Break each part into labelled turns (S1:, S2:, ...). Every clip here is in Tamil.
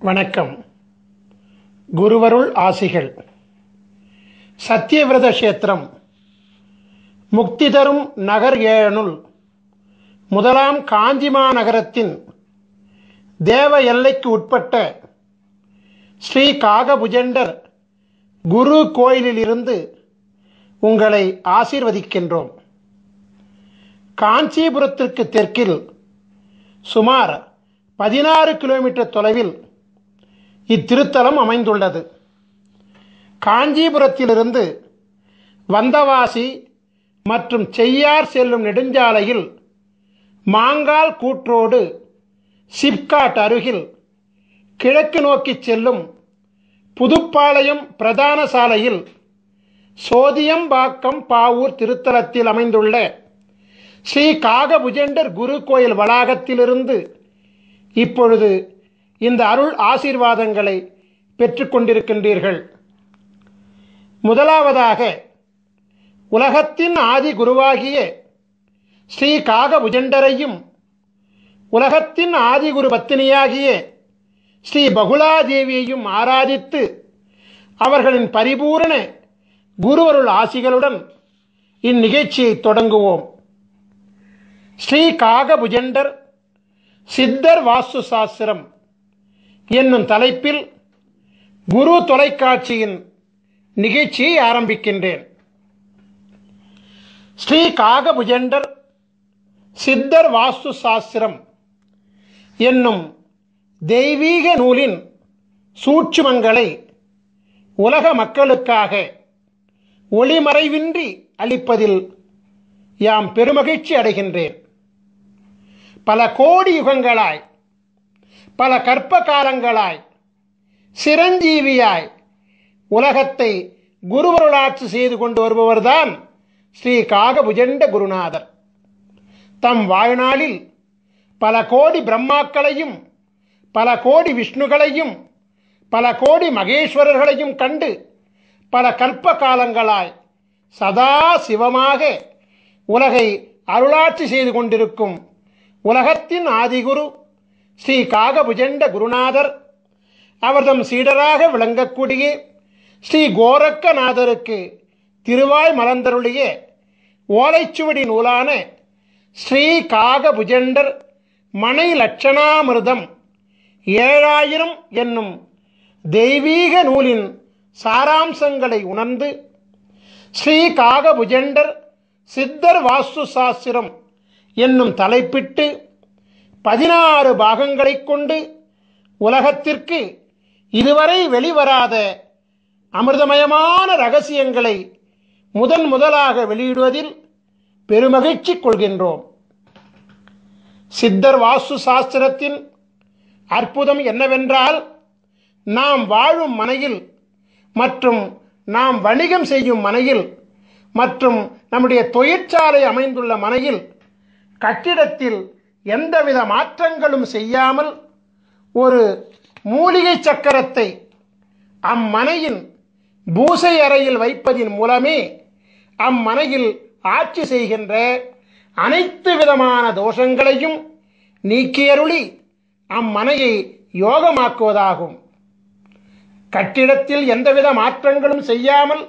S1: வணக்கம். குருவருள் ஆசிகள். சத்தியவிரத கஷேத்திரம் முக்தி தரும் நகர் ஏழனுள் முதலாம் காஞ்சிமா நகரத்தின் தேவ எல்லைக்கு உட்பட்ட ஸ்ரீ காகபுஜண்டர் குரு கோயிலிலிருந்து உங்களை ஆசீர்வதிக்கின்றோம். காஞ்சிபுரத்திற்கு தெற்கில் சுமார் 16 கிலோமீட்டர் தொலைவில் இத்திருத்தலம் அமைந்துள்ளது. காஞ்சிபுரத்திலிருந்து வந்தவாசி மற்றும் செய்யார் செல்லும் நெடுஞ்சாலையில் மாங்கால் கூற்றோடு சிப்காட் அருகில் கிழக்கு நோக்கி செல்லும் புதுப்பாளையம் பிரதான சாலையில் சோதியம்பாக்கம் பாவூர் திருத்தலத்தில் அமைந்துள்ள ஸ்ரீ காகபுஜண்டர் குரு கோயில் வளாகத்திலிருந்து இப்பொழுது இந்த அருள் ஆசீர்வாதங்களை பெற்றுக்கொண்டிருக்கின்றீர்கள். முதலாவதாக உலகத்தின் ஆதி குருவாகிய ஸ்ரீ காகபுஜண்டரையும் உலகத்தின் ஆதிகுரு பத்தினியாகிய ஸ்ரீ பகுலாதேவியையும் ஆராதித்து அவர்களின் பரிபூரண குருவருள் ஆசிகளுடன் இந்நிகழ்ச்சியை தொடங்குவோம். ஸ்ரீ காகபுஜண்டர் சித்தர் வாஸ்து சாஸ்திரம் என்னும் தலைப்பில் குரு தொலைக்காட்சியின் நிகழ்ச்சியை ஆரம்பிக்கின்றேன். ஸ்ரீ காகபுஜண்டர் சித்தர் வாஸ்து சாஸ்திரம் என்னும் தெய்வீக நூலின் சூட்சுமங்களை உலக மக்களுக்காக ஒளிமறைவின்றி அளிப்பதில் யாம் பெருமகிழ்ச்சி அடைகின்றேன். பல கோடி யுகங்களாய், பல கற்ப காலங்களாய் சிரஞ்சீவியாய் உலகத்தை குருவருளாட்சி செய்து கொண்டு வருபவர்தான் ஸ்ரீ காகபுஜண்ட குருநாதர். தம் வாழ்நாளில் பல கோடி பிரம்மாக்களையும் பல கோடி விஷ்ணுகளையும் பல கோடி மகேஸ்வரர்களையும் கண்டு பல கற்ப காலங்களாய் சதா சிவமாக உலகை அருளாட்சி செய்து கொண்டிருக்கும் உலகத்தின் ஆதிகுரு ஸ்ரீ காகபுஜண்ட குருநாதர் அவர்தம் சீடராக விளங்கக்கூடிய ஸ்ரீ கோரக்கநாதருக்கு திருவாய் மலர்ந்தருளிய ஓலைச்சுவடி நூலான ஸ்ரீ காகபுஜண்டர் மனை லட்சணாமிர்தம் 7000 என்னும் தெய்வீக நூலின் சாராம்சங்களை உணர்ந்து ஸ்ரீ காகபுஜண்டர் சித்தர் வாஸ்து சாஸ்திரம் என்னும் தலைப்பிட்டு 16 பாகங்களை கொண்டு உலகத்திற்கு இதுவரை வெளிவராத அமிர்தமயமான ரகசியங்களை முதலாக வெளியிடுவதில் பெருமகிழ்ச்சி கொள்கின்றோம். சித்தர் வாஸ்து சாஸ்திரத்தின் அற்புதம் என்னவென்றால், நாம் வாழும் மனையில் மற்றும் நாம் வணிகம் செய்யும் மனையில் மற்றும் நம்முடைய தொழிற்சாலை அமைந்துள்ள மனையில் கட்டிடத்தில் எந்தவித மாற்றங்களும் செய்யாமல் ஒரு மூலிகை சக்கரத்தை அம்மனையின் பூசை அறையில் வைப்பதின் மூலமே அம்மனையில் ஆட்சி செய்கின்ற அனைத்து விதமான தோஷங்களையும் நீக்கியருளி அம்மனையை யோகமாக்குவதாகும். கட்டிடத்தில் எந்தவித மாற்றங்களும் செய்யாமல்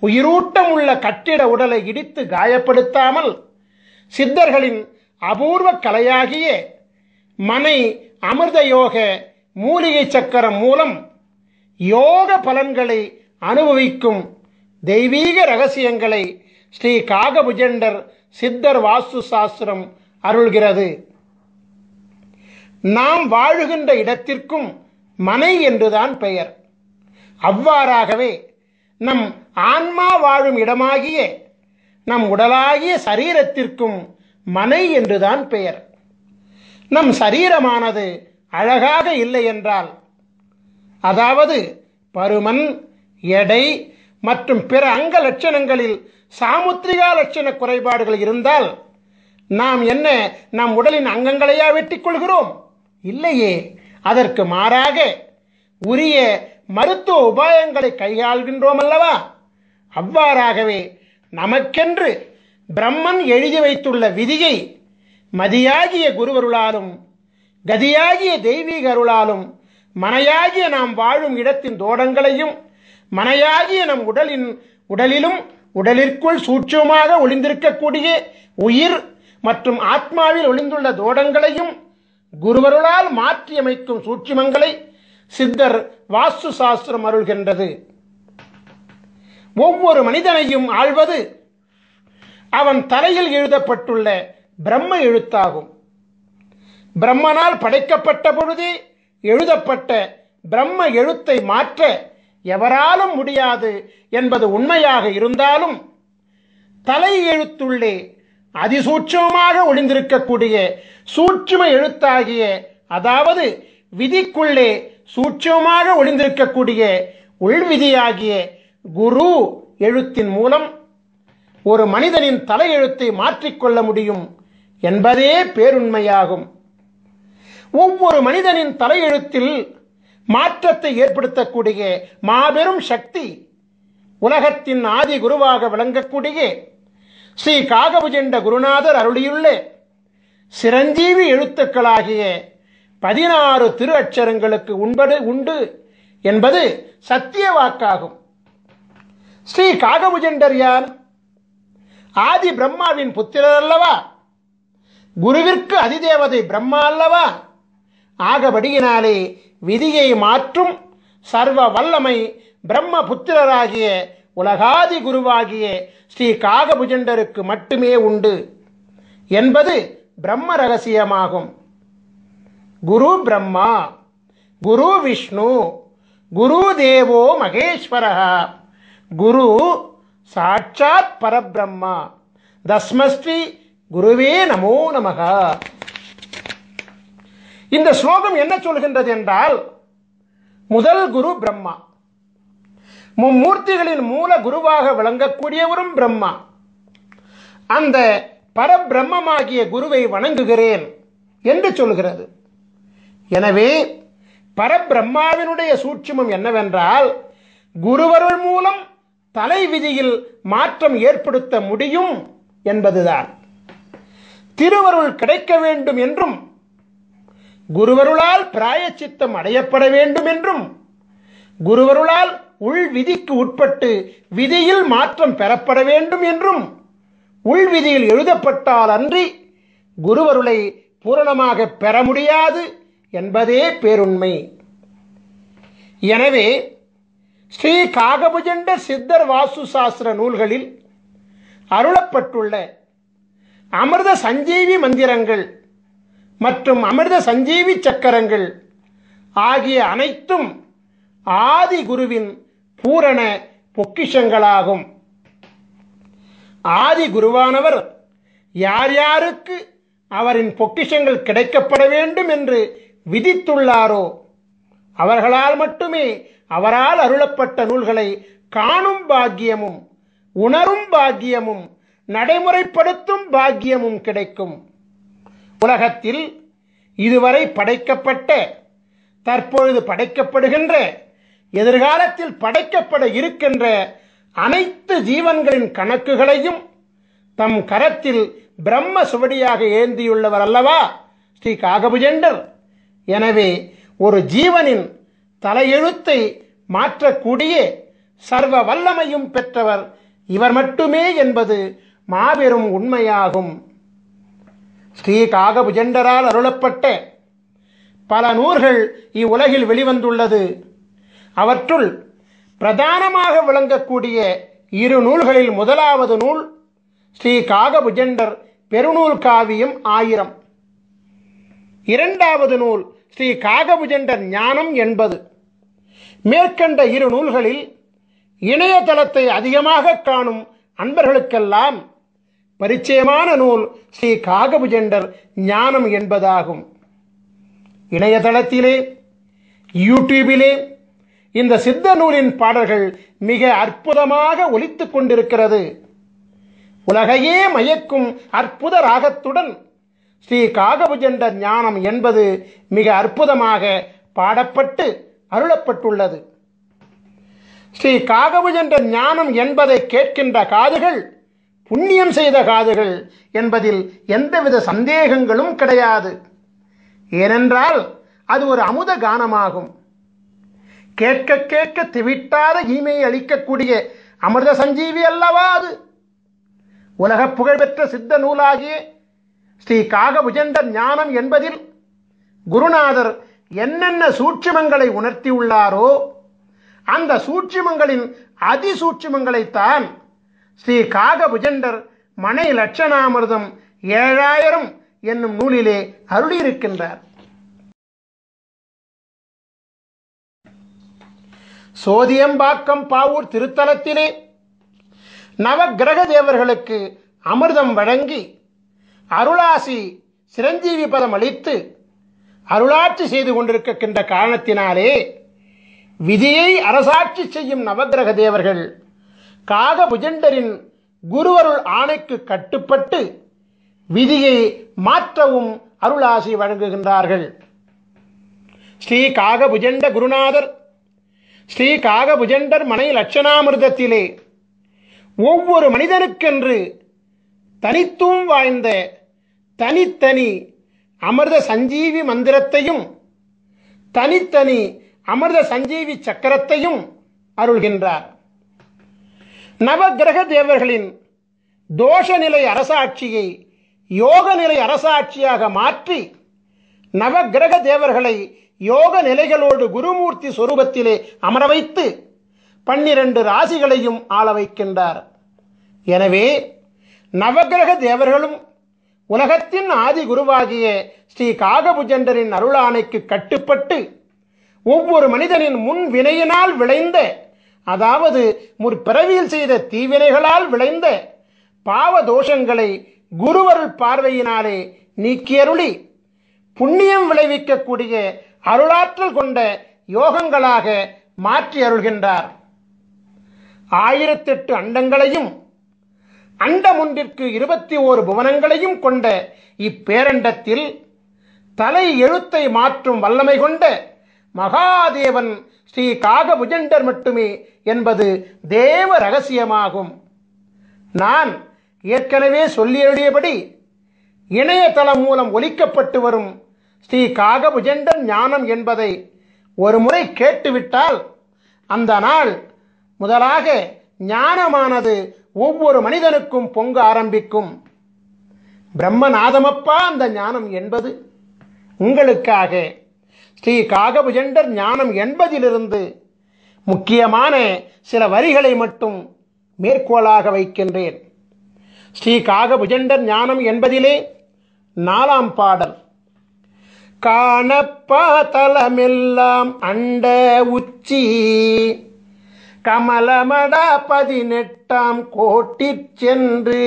S1: உயிரூட்டம் உள்ள கட்டிட உடலை இடித்து காயப்படுத்தாமல் சித்தர்களின் அபூர்வ கலையாகிய மனை அமிர்த யோக மூலிகை சக்கரம் மூலம் யோக பலன்களை அனுபவிக்கும் தெய்வீக ரகசியங்களை ஸ்ரீ காகபுஜண்டர் சித்தர் வாஸ்து சாஸ்திரம் அருள்கிறது. நாம் வாழுகின்ற இடத்திற்கும் மனை என்றுதான் பெயர். அவ்வாறாகவே நம் ஆன்மா வாழும் இடமாகிய நம் உடலாகிய சரீரத்திற்கும் மனை என்றுதான் பெயர். நம் சரீரமானது அழகாக இல்லை என்றால், அதாவது பருமன், எடை மற்றும் பிற அங்க லட்சணங்களில் சாமுத்திரிகா லட்சண குறைபாடுகள் இருந்தால் நாம் என்ன நம் உடலின் அங்கங்களையா வெட்டிக் கொள்கிறோம்? இல்லையே. அதற்கு மாறாக உரிய மருத்துவ உபாயங்களை கையாள்கின்றோம் அல்லவா? அவ்வாறாகவே நமக்கென்று பிரம்மன் எழுதி வைத்துள்ள விதியை மதியாகிய குருவருளாலும் கதியாகிய தெய்வீக அருளாலும் மனையாகிய நாம் வாழும் இடத்தின் தோடங்களையும் மனையாகிய நம் உடலிலும் உடலிற்குள் சூட்சமாக ஒளிந்திருக்கக்கூடிய உயிர் மற்றும் ஆத்மாவில் ஒளிந்துள்ள தோடங்களையும் குருவருளால் மாற்றியமைக்கும் சூட்சுமங்களை சித்தர் வாஸ்து சாஸ்திரம் அருள்கின்றது. ஒவ்வொரு மனிதனையும் ஆள்வது அவன் தலையில் எழுதப்பட்டுள்ள பிரம்ம எழுத்தாகும். பிரம்மனால் படைக்கப்பட்ட பொழுதே எழுதப்பட்ட பிரம்ம எழுத்தை மாற்ற எவராலும் முடியாது என்பது உண்மையாக இருந்தாலும், தலை எழுத்துள்ளே அதிசூட்சமாக ஒளிந்திருக்கக்கூடிய சூட்சும எழுத்தாகிய, அதாவது விதிக்குள்ளே சூட்சமாக ஒளிந்திருக்கக்கூடிய உள்விதியாகிய குரு எழுத்தின் மூலம் ஒரு மனிதனின் தலையெழுத்தை மாற்றிக்கொள்ள முடியும் என்பதே பேருண்மையாகும். ஒவ்வொரு மனிதனின் தலையெழுத்தில் மாற்றத்தை ஏற்படுத்தக்கூடிய மாபெரும் சக்தி உலகத்தின் ஆதி குருவாக விளங்கக்கூடிய ஸ்ரீ காகபுஜண்ட குருநாதர் அருளியுள்ள சிரஞ்சீவி எழுத்துக்களாகிய 16 திரு அட்சரங்களுக்கு உண்டு என்பது சத்திய வாக்காகும். ஸ்ரீ காகபுஜண்டர் யார்? ஆதி பிரம்மாவின் புத்திரர் அல்லவா? குருவிற்கு அதிதேவதை பிரம்மா அல்லவா? ஆகபடியினாலே விதியை மாற்றும் சர்வ வல்லமை பிரம்ம புத்திரராகிய உலகாதி குருவாகிய ஸ்ரீ காகபுஜண்டருக்கு மட்டுமே உண்டு என்பது பிரம்ம ரகசியமாகும். குரு பிரம்மா, குரு விஷ்ணு, குரு தேவோ மகேஸ்வரः, குரு சாட்சாத் பரபிரம்மா, தஸ்மஸ்ரீ குருவே நமோ நமக. இந்த ஸ்லோகம் என்ன சொல்கின்றது என்றால், முதல் குரு பிரம்மா, மும்மூர்த்திகளின் மூல குருவாக விளங்கக்கூடியவரும் பிரம்மா. அந்த பரபிரம்மமாகிய குருவை வணங்குகிறேன் என்று சொல்கிறது. எனவே பரபிரம்மாவினுடைய சூட்சுமம் என்னவென்றால், குருவருள் மூலம் தலை விதியில் மாற்றம் ஏற்படுத்த முடியும் என்பதுதான். திருவருள் கிடைக்க வேண்டும் என்றும், குருவருளால் பிராயச்சித்தம் அடையப்பட வேண்டும் என்றும், குருவருளால் உள் விதிக்கு உட்பட்டு விதியில் மாற்றம் பெறப்பட வேண்டும் என்றும் உள்விதியில் எழுதப்பட்டால் அன்றி குருவருளை பூரணமாக பெற முடியாது என்பதே பேருண்மை. எனவே ஸ்ரீ காகபுஜண்ட சித்தர் வாஸ்து சாஸ்திர நூல்களில் அருளப்பட்டுள்ள அமிர்த சஞ்சீவி மந்திரங்கள் மற்றும் அமிர்த சஞ்சீவி சக்கரங்கள் ஆகிய அனைத்தும் ஆதி குருவின் பூரண பொக்கிஷங்களாகும். ஆதி குருவானவர் யார் யாருக்கு அவரின் பொக்கிஷங்கள் கிடைக்கப்பட வேண்டும் என்று விதித்துள்ளாரோ அவர்களால் மட்டுமே அவரால் அருளப்பட்ட நூல்களை காணும் பாக்கியமும் உணரும் பாக்கியமும் நடைமுறைப்படுத்தும் பாக்கியமும் கிடைக்கும். உலகத்தில் இதுவரை படைக்கப்பட்ட, தற்பொழுது படைக்கப்படுகின்ற, எதிர்காலத்தில் படைக்கப்பட இருக்கின்ற அனைத்து ஜீவன்களின் கணக்குகளையும் தம் கரத்தில் பிரம்ம சுவடியாக ஏந்தியுள்ளவர் அல்லவா ஸ்ரீ காகபுஜண்டர். எனவே ஒரு ஜீவனின் தலையெழுத்தை மாற்றக்கூடிய சர்வ வல்லமையும் பெற்றவர் இவர் மட்டுமே என்பது மாபெரும் உண்மையாகும். ஸ்ரீ காகபுஜண்டரால் அருளப்பட்ட பல நூல்கள் இவ்வுலகில் வெளிவந்துள்ளது. அவற்றுள் பிரதானமாக விளங்கக்கூடிய 2 நூல்களில் முதலாவது நூல் ஸ்ரீ காகபுஜண்டர் பெருநூல் காவியம் 1000. இரண்டாவது நூல் ஸ்ரீ காகபுஜண்டர் ஞானம் 80. மேற்கண்ட 2 நூல்களில் இணையதளத்தை அதிகமாக காணும் அன்பர்களுக்கெல்லாம் பரிச்சயமான நூல் ஸ்ரீ காகபுஜண்டர் ஞானம் என்பதாகும். இணையதளத்திலே, யூடியூபிலே இந்த சித்த நூலின் பாடல்கள் மிக அற்புதமாக ஒலித்துக் கொண்டிருக்கிறது. உலகையே மயக்கும் அற்புத ராகத்துடன் ஸ்ரீ காகபுஜண்டர் ஞானம் என்பது மிக அற்புதமாக பாடப்பட்டு அருளப்பட்டுள்ளது. ஸ்ரீ காகபுஜண்டர் ஞானம் என்பதை கேட்கின்ற காதுகள் புண்ணியம் செய்த காதுகள் என்பதில் எந்தவித சந்தேகங்களும் கிடையாது. ஏனென்றால் அது ஒரு அமுத கானமாகும். கேட்க கேட்க திவிட்டாத ஈமையை அளிக்கக்கூடிய அமிர்த சஞ்சீவி அல்லவா அது. உலக புகழ்பெற்ற சித்த நூலாகிய ஸ்ரீ காகபுஜண்டர் ஞானம் என்பதில் குருநாதர் என்னென்ன சூட்சுமங்களை உணர்த்தியுள்ளாரோ அந்த சூட்சுமங்களின் அதிசூட்சுமங்களைத்தான் ஸ்ரீ காகபுஜண்டர் மனை லட்சணாமிர்தம் 7000 என்னும் நூலிலே அருளியிருக்கின்றார். சோதியம்பாக்கம் பாவூர் திருத்தலத்திலே நவக்கிரக தேவர்களுக்கு அமிர்தம் வழங்கி அருளாசி சிரஞ்சீவி பதம் அளித்து அருளாட்சி செய்து கொண்டிருக்கின்ற காரணத்தினாலே விதியை அரசாட்சி செய்யும் நவக்கிரக தேவர்கள் காகபுஜண்டரின் குருவருள் ஆணைக்கு கட்டுப்பட்டு விதியை மாற்றவும் அருளாசி வழங்குகின்றார்கள். ஸ்ரீ காகபுஜண்ட குருநாதர் ஸ்ரீ காகபுஜண்டர் மனை லட்சணாமிர்தத்திலே ஒவ்வொரு மனிதனுக்கென்று தனித்துவம் வாய்ந்த தனித்தனி அமிர்த சஞ்சீவி மந்திரத்தையும் தனித்தனி அமிர்த சஞ்சீவி சக்கரத்தையும் அருள்கின்றார். நவக்கிரக தேவர்களின் தோஷநிலை அரசாட்சியை யோக நிலை அரசாட்சியாக மாற்றி நவக்கிரக தேவர்களை யோக நிலைகளோடு குருமூர்த்தி சொரூபத்திலே அமர வைத்து 12 ராசிகளையும் ஆள வைக்கின்றார். எனவே நவக்கிரக தேவர்களும் உலகத்தின் ஆதி குருவாகிய ஸ்ரீ காகபுஜண்டரின் அருளாணைக்கு கட்டுப்பட்டு ஒவ்வொரு மனிதனின் முன் வினையினால் விளைந்த, அதாவது முற்பிறவியில் செய்த தீவினைகளால் விளைந்த பாவ தோஷங்களை குருவருள் பார்வையினாலே நீக்கியருளி புண்ணியம் விளைவிக்கக்கூடிய அருளாற்றல் கொண்ட யோகங்களாக மாற்றி அருள்கின்றார். 1008 அண்டங்களையும் அண்டம் ஒன்றிற்கு 21 புவனங்களையும் கொண்ட இப்பேரண்டத்தில் தலை எழுத்தை மாற்றும் வல்லமை கொண்ட மகாதேவன் ஸ்ரீ காகபுஜண்டர் மட்டுமே என்பது தேவ ரகசியமாகும். நான் ஏற்கனவே சொல்லியபடி இணையதளம் மூலம் ஒலிக்கப்பட்டு வரும் ஸ்ரீ காகபுஜண்டர் ஞானம் என்பதை ஒரு முறை கேட்டுவிட்டால் அந்த நாள் முதலாக ஞானமானது ஒவ்வொரு மனிதனுக்கும் பொங்க ஆரம்பிக்கும். பிரம்மநாதமப்பா அந்த ஞானம் என்பது. உங்களுக்காக ஸ்ரீ காகபுஜண்டர் ஞானம் என்பதிலிருந்து முக்கியமான சில வரிகளை மட்டும் மேற்கோளாக வைக்கின்றேன். ஸ்ரீ காகபுஜண்டர் ஞானம் என்பதிலே 4ஆம் பாடல். காணப்பா தலமெல்லாம் அண்ட உச்சி கமலமடா 18ஆம் கோட்டிற் சென்று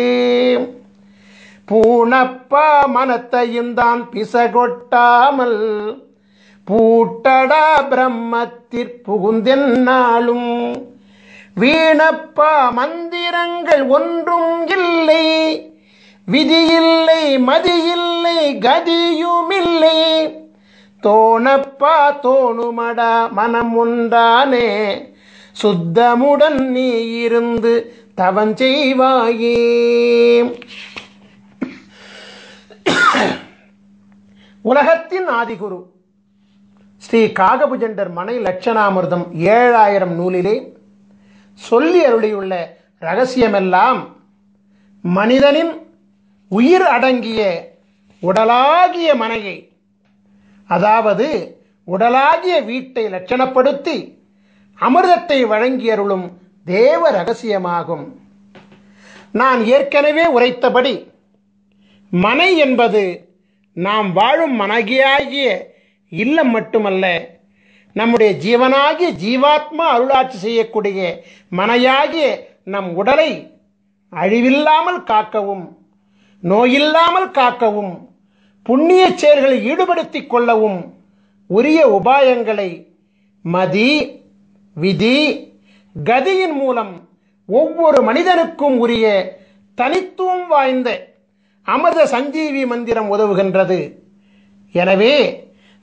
S1: பூணப்பா மனத்தையும் தான் பிசகொட்டாமல் பூட்டடா பிரம்மத்திற் புகுந்தென்னாலும் வீணப்பா மந்திரங்கள் ஒன்றும் இல்லை, விதியில்லை மதியில்லை கதியுமில்லை, தோணப்பா தோணுமடா மனம் ஒன்றானே சுத்தமுடன் நீ இருந்து தவஞ்செய்வாயே. உலகத்தின் ஆதிகுரு ஸ்ரீ காகபுஜண்டர் மனை லட்சணாமிர்தம் 7000 நூலிலே சொல்லி அருளியுள்ள இரகசியமெல்லாம் மனிதனின் உயிர் அடங்கிய உடலாகிய மனையை, அதாவது உடலாகிய வீட்டை லட்சணப்படுத்தி அமிர்தத்தை வழங்கி அருளும் தேவ ரகசியமாகும். நான் ஏற்கனவே உரைத்தபடி மனை என்பது நாம் வாழும் மனகியாகிய இல்லம் மட்டுமல்ல, நம்முடைய ஜீவனாகிய ஜீவாத்மா அருளாட்சி செய்யக்கூடிய மனையாகிய நம் உடலை அழிவில்லாமல் காக்கவும் நோயில்லாமல் காக்கவும் புண்ணிய செயல்களை ஈடுபடுத்திக் கொள்ளவும் உரிய உபாயங்களை மதி விதி கதியின் மூலம் ஒவ்வொரு மனிதனுக்கும் உரிய தனித்துவம் வாய்ந்த அமிர்த சஞ்சீவி மந்திரம் உதவுகின்றது. எனவே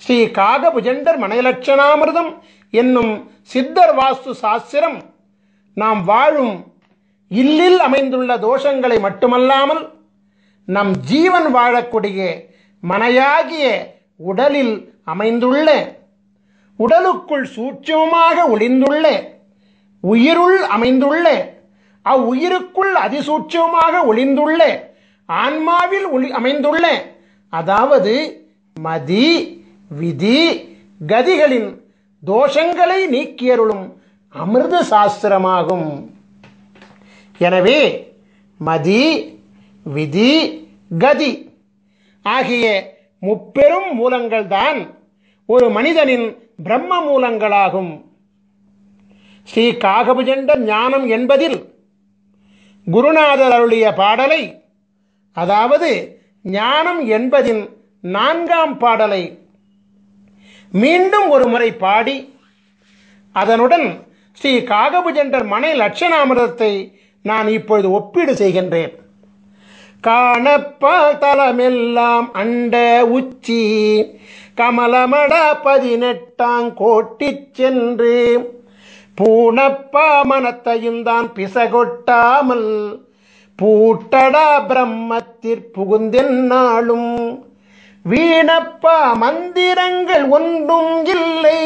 S1: ஸ்ரீ காகபுஜண்டர் மனைலட்சணாமிர்தம் என்னும் சித்தர் வாஸ்து சாஸ்திரம் நாம் வாழும் இல்லில் அமைந்துள்ள தோஷங்களை மட்டுமல்லாமல் நம் ஜீவன் வாழக்கூடிய மனையாகிய உடலில் அமைந்துள்ள உடலுக்குள் சூட்சமமாக ஒளிந்துள்ள உயிருள் அமைந்துள்ள அவ்வுயிருக்குள் அதிசூட்சமாக ஒளிந்துள்ள ஆன்மாவில் அமைந்துள்ள அதாவது மதி விதி கதிகளின் தோஷங்களை நீக்கியருளும் அமிர்த சாஸ்திரமாகும். எனவே மதி விதி கதி ஆகிய முப்பெரும் மூலங்கள் தான் ஒரு மனிதனின் பிரம்ம மூலங்களாகும். ஸ்ரீ காகபுஜண்ட ஞானம் என்பதில் குருநாதர் அருளிய பாடலை, அதாவது ஞானம் என்பதின் 4ஆம் பாடலை மீண்டும் ஒரு முறை பாடி அதனுடன் ஸ்ரீ காகபுஜண்டர் மனை லட்சணாமிரதத்தை நான் இப்பொழுது ஒப்பீடு செய்கின்றேன். காணப்பால் தலமெல்லாம் அண்ட உச்சி கமலமட 18 கோட்டி சென்று பூணப்பா மனத்தையும் தான் பிசகொட்டாமல் பூட்டடா பிரம்மத்திற் புகுந்தென்னாலும் வீணப்பா மந்திரங்கள் ஒன்றும் இல்லை,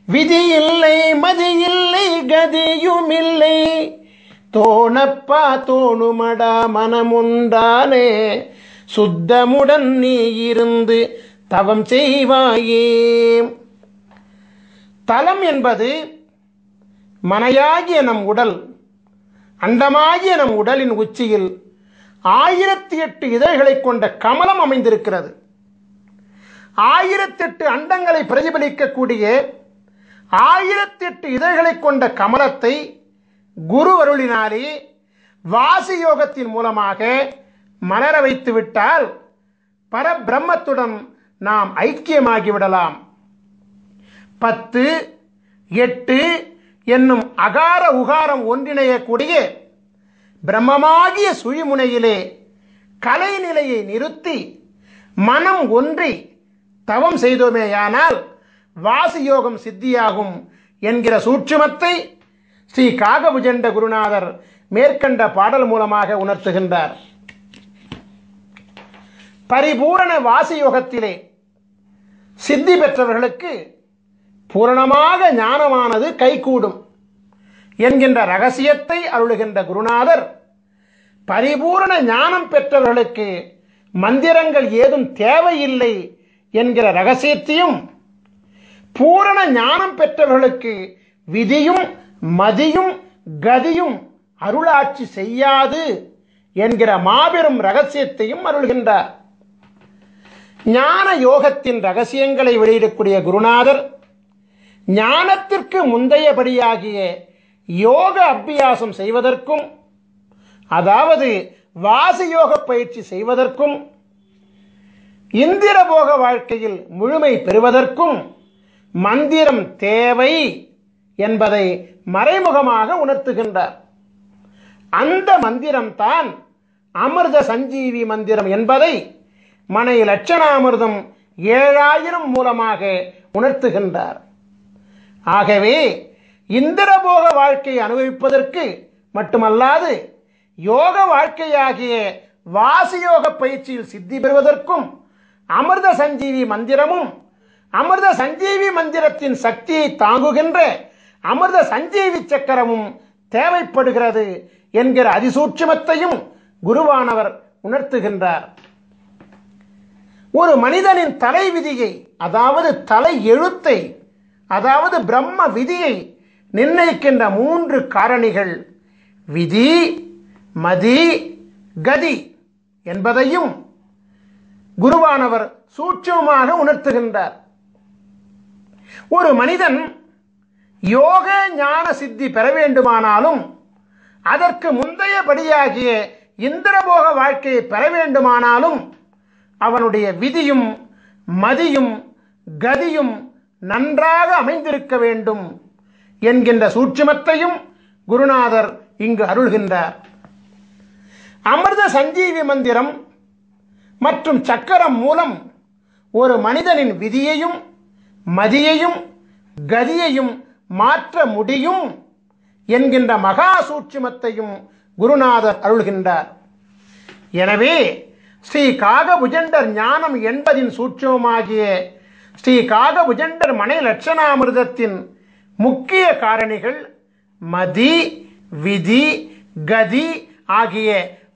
S1: விதி இல்லை, மதி இல்லை, கதியும் இல்லை, தோணப்பா தோணுமடா மனமுண்டானே சுத்தமுடன் நீ இருந்து தவம் செய்வாயே. தலம் என்பது மனையாகிய நம் உடல், அண்டமாகிய நம் உடலின் உச்சியில் 1008 இதழ்களை கொண்ட கமலம் அமைந்திருக்கிறது. 1008 அண்டங்களை பிரதிபலிக்கக்கூடிய 1008 இதழ்களை கொண்ட கமலத்தை குரு அருளினாலே வாசி யோகத்தின் மூலமாக மலர வைத்து விட்டால் பரபிரம்மத்துடன் நாம் ஐக்கியமாகிவிடலாம். 10, 8 என்னும் அகார உகாரம் ஒன்றிணையக்கூடிய பிரம்மமாகிய சுழிமுனையிலே கலைநிலையை நிறுத்தி மனம் ஒன்றி தவம் செய்தோமேயானால் வாசியோகம் சித்தியாகும் என்கிற சூட்சுமத்தை ஸ்ரீ காகபுஜண்ட குருநாதர் மேற்கண்ட பாடல் மூலமாக உணர்த்துகின்றார். பரிபூரண வாசியோகத்திலே சித்தி பெற்றவர்களுக்கு பூரணமாக ஞானமானது கைகூடும் என்கின்ற ரகசியத்தை அருளுகின்ற குருநாதர் பரிபூரண ஞானம் பெற்றவர்களுக்கு மந்திரங்கள் ஏதும் தேவையில்லை என்கிற ரகசியத்தையும், பூரண ஞானம் பெற்றவர்களுக்கு விதியும் மதியும் கதியும் அருளாட்சி செய்யாது என்கிற மாபெரும் ரகசியத்தையும் அருள்கின்றார். ஞான யோகத்தின் ரகசியங்களை வெளியிடக்கூடிய குருநாதர் ஞானத்திற்கு முந்தையபடியாகிய யோக அபியாசம் செய்வதற்கும், அதாவது வாசியோக பயிற்சி செய்வதற்கும், இந்திரபோக வாழ்க்கையில் முழுமை பெறுவதற்கும் மந்திரம் தேவை என்பதை மறைமுகமாக உணர்த்துகின்றார். அந்த மந்திரம்தான் அமிர்த சஞ்சீவி மந்திரம் என்பதை மனை லட்சணாமிர்தம் 7000 மூலமாக உணர்த்துகின்றார். ஆகவே இந்திரபோக வாழ்க்கையை அனுபவிப்பதற்கு மட்டுமல்லாது யோக வாழ்க்கையாகிய வாசியோக பயிற்சியில் சித்தி பெறுவதற்கும் அமிர்த சஞ்சீவி மந்திரமும், அமிர்த சஞ்சீவி மந்திரத்தின் சக்தியை தாங்குகின்ற அமிர்த சஞ்சீவி சக்கரமும் தேவைப்படுகிறது என்கிற அதிசூட்சுமத்தையும் குருவானவர் உணர்த்துகின்றார். ஒரு மனிதனின் தலை விதியை, அதாவது தலை எழுத்தை, அதாவது பிரம்ம விதியை நிர்ணயிக்கின்ற 3 காரணிகள் விதி, மதி, கதி என்பதையும் குருவானவர் சூட்சமாக உணர்த்துகின்றார். ஒரு மனிதன் யோக ஞான சித்தி பெற வேண்டுமானாலும், அதற்கு முந்தையபடியாகிய இந்திரபோக வாழ்க்கையை பெற வேண்டுமானாலும் அவனுடைய விதியும் மதியும் கதியும் நன்றாக அமைந்திருக்க வேண்டும் என்கின்ற சூட்சுமத்தையும் குருநாதர் இங்கு அருள்கின்றார். அமிர்த சஞ்சீவி மந்திரம் மற்றும் சக்கரம் மூலம் ஒரு மனிதனின் விதியையும் மதியையும் கதியையும் மாற்ற முடியும் என்கின்ற மகா சூட்சுமத்தையும் குருநாதர் அருள்கின்றார். எனவே ஸ்ரீ காகபுஜண்டர் ஞானம் என்பதின் சூட்சுமமாகிய ஸ்ரீ காகபுஜண்டர் மனை லட்சணாமிர்தத்தின் முக்கிய காரணிகள் மதி, விதி, கதி ஆகிய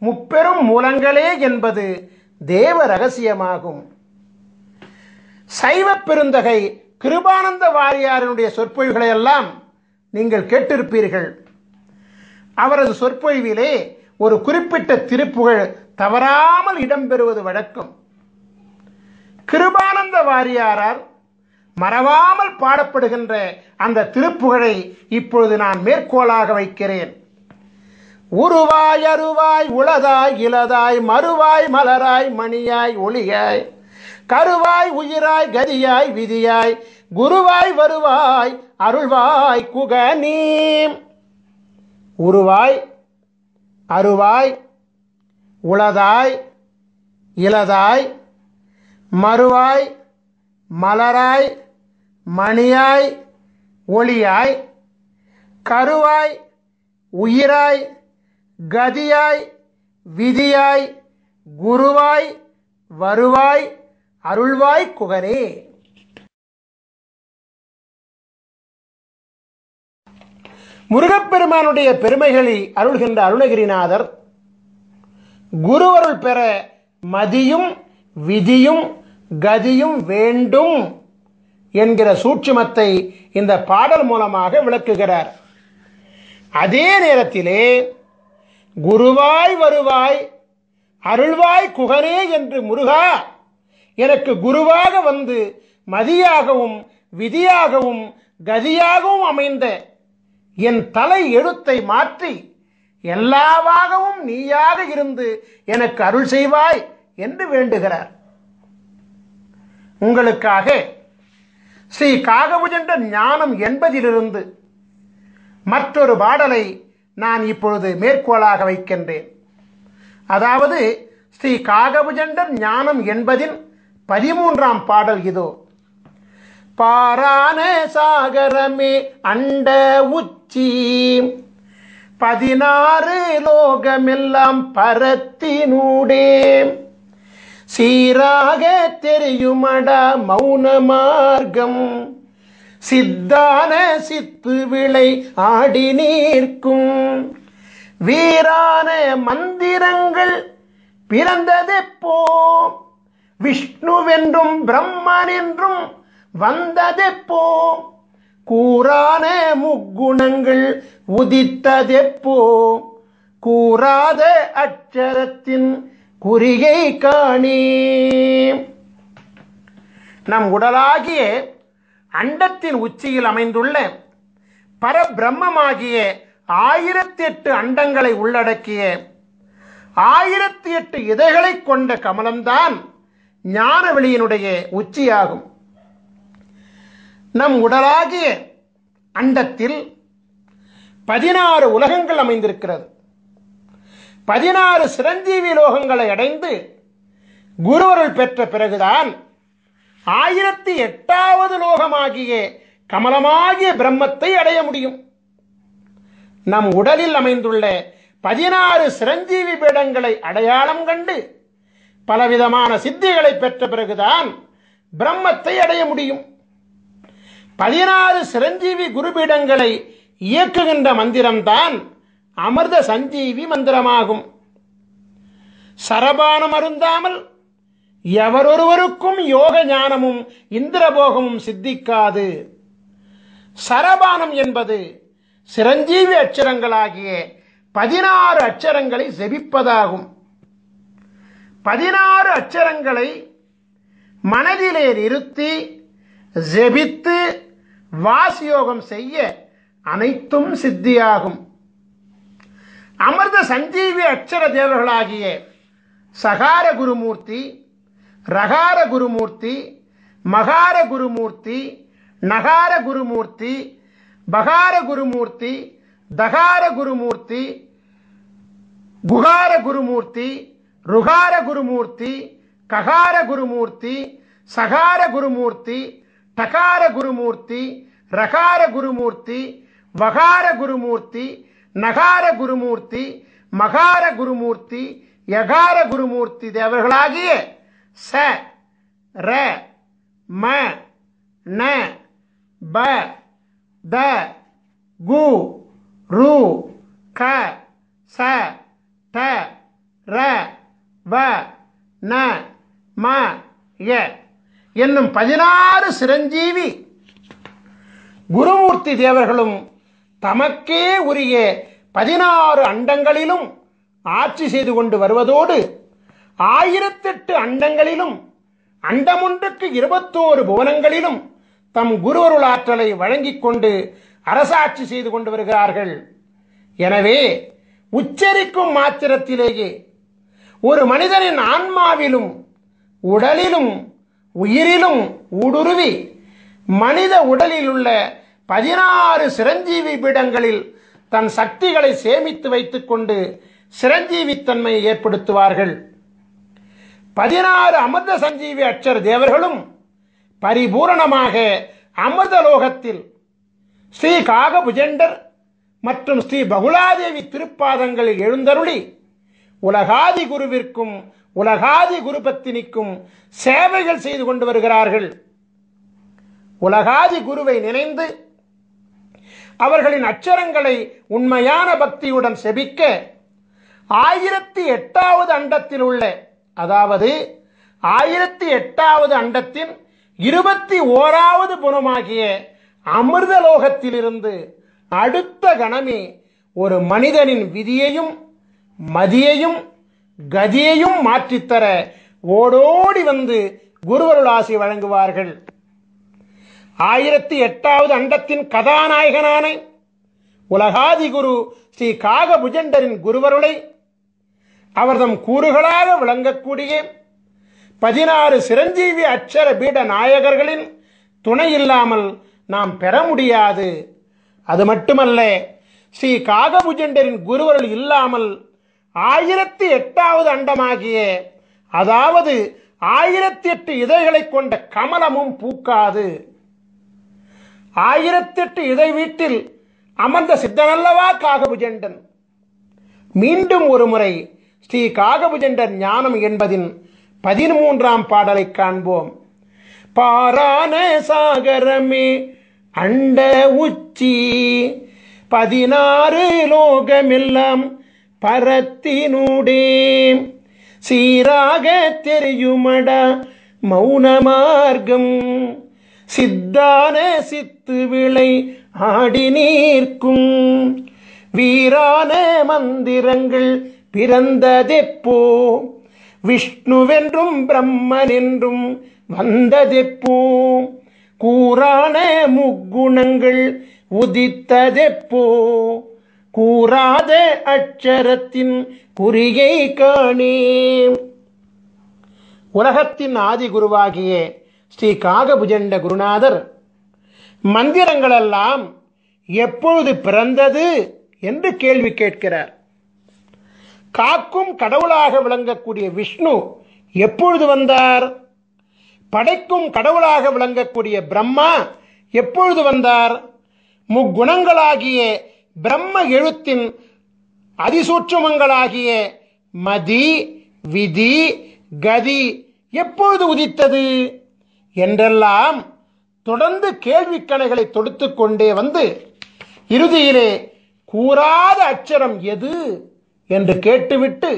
S1: முப்பெரும் மூலங்களே என்பது தேவ ரகசியமாகும். சைவ பெருந்தகை கிருபானந்த வாரியாரினுடைய சொற்பொழிவுகளை எல்லாம் நீங்கள் கேட்டிருப்பீர்கள். அவரது சொற்பொழிவிலே ஒரு குறிப்பிட்ட திருப்புகழ் தவறாமல் இடம்பெறுவது வழக்கம். கிருபானந்த வாரியாரால் மறவாமல் பாடப்படுகின்ற அந்த திருப்புகழை இப்பொழுது நான் மேற்கோளாக வைக்கிறேன். உருவாய் அருவாய் உளதாய் இலதாய் மறுவாய் மலராய் மணியாய் ஒளியாய் கருவாய் உயிராய் கதியாய் விதியாய் குருவாய் வருவாய் அருள்வாய் குகனீ. உருவாய் அருவாய் உளதாய் இலதாய் மறுவாய் மலராய் மணியாய் ஒளியாய் கருவாய் உயிராய் கதியாய் விதியாய் குருவாய் வருவாய் அருள்வாய் குகனே. முருகப்பெருமானுடைய பெருமைகளை அருள்கின்ற அருணகிரிநாதர் குருவருள் பெற மதியும் விதியும் கதியும் வேண்டும் என்கிற சூட்சுமத்தை இந்த பாடல் மூலமாக விளக்குகிறார். அதே நேரத்திலே குருவாய் வருவாய் அருள்வாய் குகனே என்று முருகா எனக்கு குருவாக வந்து மதியாகவும் விதியாகவும் கதியாகவும் அமைந்த என் தலை எழுத்தை மாற்றி எல்லாவாகவும் நீயாக இருந்து எனக்கு அருள் செய்வாய் என்று வேண்டுகிறார். உங்களுக்காக ஸ்ரீ காகபுஜண்ட ஞானம் என்பதிலிருந்து மற்றொரு பாடலை நான் இப்பொழுது மேற்கோளாக வைக்கின்றேன். அதாவது ஸ்ரீ காகபுஜண்டர் ஞானம் என்பதின் 13ஆம் பாடல் இதோ. பாரான சாகரமே அண்ட உச்சி 16 லோகமெல்லாம் பரத்தினூடே சீராக தெரியுமடா மௌன மார்க்கம் சித்தான சித்து விளை ஆடி நீர்க்கும் வீரான மந்திரங்கள் பிறந்ததெப்போ விஷ்ணுவென்றும் பிரம்மன் என்றும் வந்ததெப்போ கூறான முக்குணங்கள் உதித்ததெப்போ கூறாத அட்சரத்தின் குறிகை காணே. நம் உடலாகிய அண்டத்தின் உச்சியில் அமைந்துள்ள பரபிரம்மமாகிய 1008 அண்டங்களை உள்ளடக்கிய 1008 இதழ்களை கொண்ட கமலம்தான் ஞானவெளியினுடைய உச்சியாகும். நம் உடலாகிய அண்டத்தில் 16 உலகங்கள் அமைந்திருக்கிறது. 16 சிரஞ்சீவி லோகங்களை அடைந்து குருவருள் பெற்ற பிறகுதான் 1008வது லோகமாகிய கமலமாகிய பிரம்மத்தை அடைய முடியும். நம் உடலில் அமைந்துள்ள 16 சிரஞ்சீவி பீடங்களை அடையாளம் கண்டு பலவிதமான சித்திகளை பெற்ற பிறகுதான் பிரம்மத்தை அடைய முடியும். 16 சிரஞ்சீவி குருபீடங்களை இயக்குகின்ற மந்திரம்தான் அமிர்த சஞ்சீவி மந்திரமாகும். சரபானம் அருந்தாமல் எவரொருவருக்கும் யோக ஞானமும் இந்திரபோகமும் சித்திக்காது. சரபானம் என்பது சிரஞ்சீவி அட்சரங்களாகிய 16 அட்சரங்களை ஜெபிப்பதாகும். 16 அட்சரங்களை மனதிலே நிறுத்தி ஜெபித்து வாசியோகம் செய்ய அனைத்தும் சித்தியாகும். அமிர்த சஞ்சீவி அட்சர தேவர்களாகிய சகார குருமூர்த்தி, ரகார குருமூர்த்தி, மகார குருமூர்த்தி, நகார குருமூர்த்தி, பகார குருமூர்த்தி, தகார குருமூர்த்தி, குகார குருமூர்த்தி, ருகார குருமூர்த்தி, ககார குருமூர்த்தி, சகார குருமூர்த்தி, டகார குருமூர்த்தி, ரகார குருமூர்த்தி, வகார குருமூர்த்தி, நகார குருமூர்த்தி, மகார குருமூர்த்தி, யகார குருமூர்த்தி தேவர்களாகிய ச ர ம ந ப த கு ரு க ச ட ர வ ந ம ய என்னும் 16 சிரஞ்சீவி குருமூர்த்தி தேவர்களும் தமக்கே உரிய 16 அண்டங்களிலும் ஆட்சி செய்து கொண்டு வருவதோடு 1008 அண்டங்களிலும் அண்டமொன்றுக்கு 21 புவனங்களிலும் தம் குருவருள் ஆற்றலை வழங்கிக் கொண்டு அரசாட்சி செய்து கொண்டு வருகிறார்கள். எனவே உச்சரிக்கும் மாத்திரத்திலேயே ஒரு மனிதனின் ஆன்மாவிலும் உடலிலும் உயிரிலும் ஊடுருவி மனித உடலில் உள்ள 16 சிரஞ்சீவி பீடங்களில் தன் சக்திகளை சேமித்து வைத்துக் கொண்டு சிரஞ்சீவித்தன்மையை ஏற்படுத்துவார்கள். 16 அமிர்த சஞ்சீவி அட்சர தேவர்களும் பரிபூரணமாக அமிர்தலோகத்தில் ஸ்ரீ காகபுஜண்டர் மற்றும் ஸ்ரீ பகுலாதேவி திருப்பாதங்களில் எழுந்தருளி உலகாதி குருவிற்கும் உலகாதி குருபத்தினிக்கும் சேவைகள் செய்து கொண்டு வருகிறார்கள். உலகாதி குருவை நினைந்து அவர்களின் அச்சரங்களை உண்மையான பக்தியுடன் செபிக்க 1008வது அண்டத்தில் உள்ள, அதாவது 1008வது அண்டத்தின் 21வது புனமாகிய அமிர்தலோகத்திலிருந்து அடுத்த கணமே ஒரு மனிதனின் விதியையும் மதியையும் கதியையும் மாற்றித்தர ஓடோடி வந்து குருவருளாசி வழங்குவார்கள். 1008வது அண்டத்தின் கதாநாயகனான உலகாதி குரு ஸ்ரீ காகபுஜண்டரின் குருவருளை அவர்தம் கூறுகளாக விளங்கக்கூடிய 16 சிரஞ்சீவி அட்சர பீட நாயகர்களின் துணை இல்லாமல் நாம் பெற முடியாது. அது மட்டுமல்ல, ஸ்ரீ காகபுஜண்டரின் குருவருள் இல்லாமல் 1008வது அண்டமாகிய, அதாவது 1008 இதழ்களை கொண்ட கமலமும் பூக்காது. 1008 இதழ் வீட்டில் அமர்ந்த சித்தனல்லவா காகபுஜண்டன். மீண்டும் ஒரு முறை ஸ்ரீ காகபுஜண்டர் ஞானம் என்பதின் 13ஆம் பாடலை காண்போம். பாரான சாகரமே அண்ட உச்சி 16 லோகமெல்லாம் பரத்தினூடே சீராக தெரியுமடா மௌன மார்க்கம் சித்தான சித்து விளை ஆடி நீர்க்கும் வீரான மந்திரங்கள் பிறந்ததெப்போ விஷ்ணுவென்றும் பிரம்மனென்றும் வந்ததெப்போ கூறான முக்குணங்கள் உதித்ததெப்போ கூறாத அட்சரத்தின் குறியை காணே. உலகத்தின் ஆதி குருவாகிய ஸ்ரீ காகபுஜண்ட குருநாதர் மந்திரங்களெல்லாம் எப்பொழுது பிறந்தது என்று கேள்வி கேட்கிறார். காக்கும் கடவுளாக விளங்கக்கூடிய விஷ்ணு எப்பொழுது வந்தார்? படைக்கும் கடவுளாக விளங்கக்கூடிய பிரம்மா எப்பொழுது வந்தார்? முக்குணங்களாகிய பிரம்ம எழுத்தின் அதிசூட்சுமங்களாகிய மதி விதி கதி எப்பொழுது உதித்தது என்றெல்லாம் தொடர்ந்து கேள்விக்கணைகளை தொடுத்துக் கொண்டே வந்து இறுதியிலே கூறாத அட்சரம் எது என்று கேட்டுவிட்டு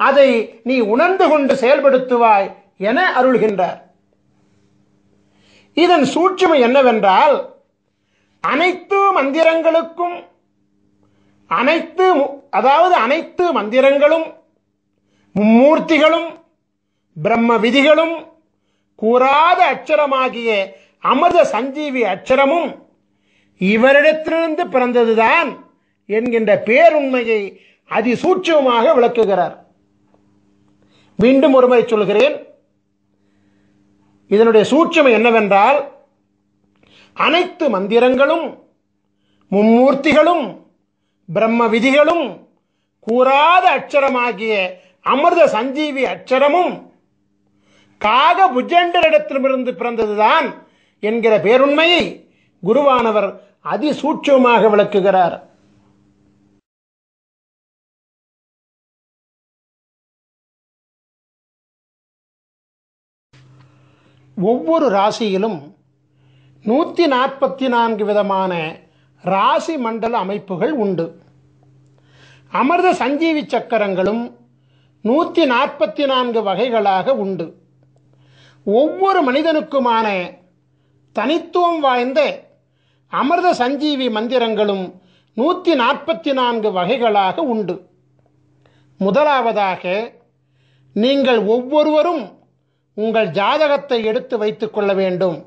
S1: அதை நீ உணர்ந்து கொண்டு செயல்படுத்துவாய் என அருள்கின்றார். இதன் சூட்சுமை என்னவென்றால், அனைத்து மந்திரங்களுக்கும் அனைத்து மந்திரங்களும் மும்மூர்த்திகளும் பிரம்ம விதிகளும் கூறாத அட்சரமாகிய அமிர்த சஞ்சீவி அட்சரமும் இவரிடத்திலிருந்து பிறந்ததுதான் என்கின்ற பேருண்மையை அதிசூட்சமாக விளக்குகிறார். மீண்டும் ஒருமுறை சொல்கிறேன். இதனுடைய சூட்சுமை என்னவென்றால், அனைத்து மந்திரங்களும் மும்மூர்த்திகளும் பிரம்ம விதிகளும் கூறாத அட்சரமாகிய அமிர்த சஞ்சீவி அட்சரமும் காகபுஜண்டரிடத்திலிருந்து பிறந்ததுதான் என்கிற பேருண்மையை குருவானவர் அதிசூட்சமாக விளக்குகிறார். ஒவ்வொரு ராசியிலும் 144 விதமான ராசி மண்டல அமைப்புகள் உண்டு. அமிர்த சஞ்சீவி சக்கரங்களும் 144 வகைகளாக உண்டு. ஒவ்வொரு மனிதனுக்குமான தனித்துவம் வாய்ந்த அமிர்த சஞ்சீவி மந்திரங்களும் 144 வகைகளாக உண்டு. முதலாவதாக, நீங்கள் ஒவ்வொருவரும் உங்கள் ஜாதகத்தை எடுத்து வைத்துக் கொள்ள வேண்டும்.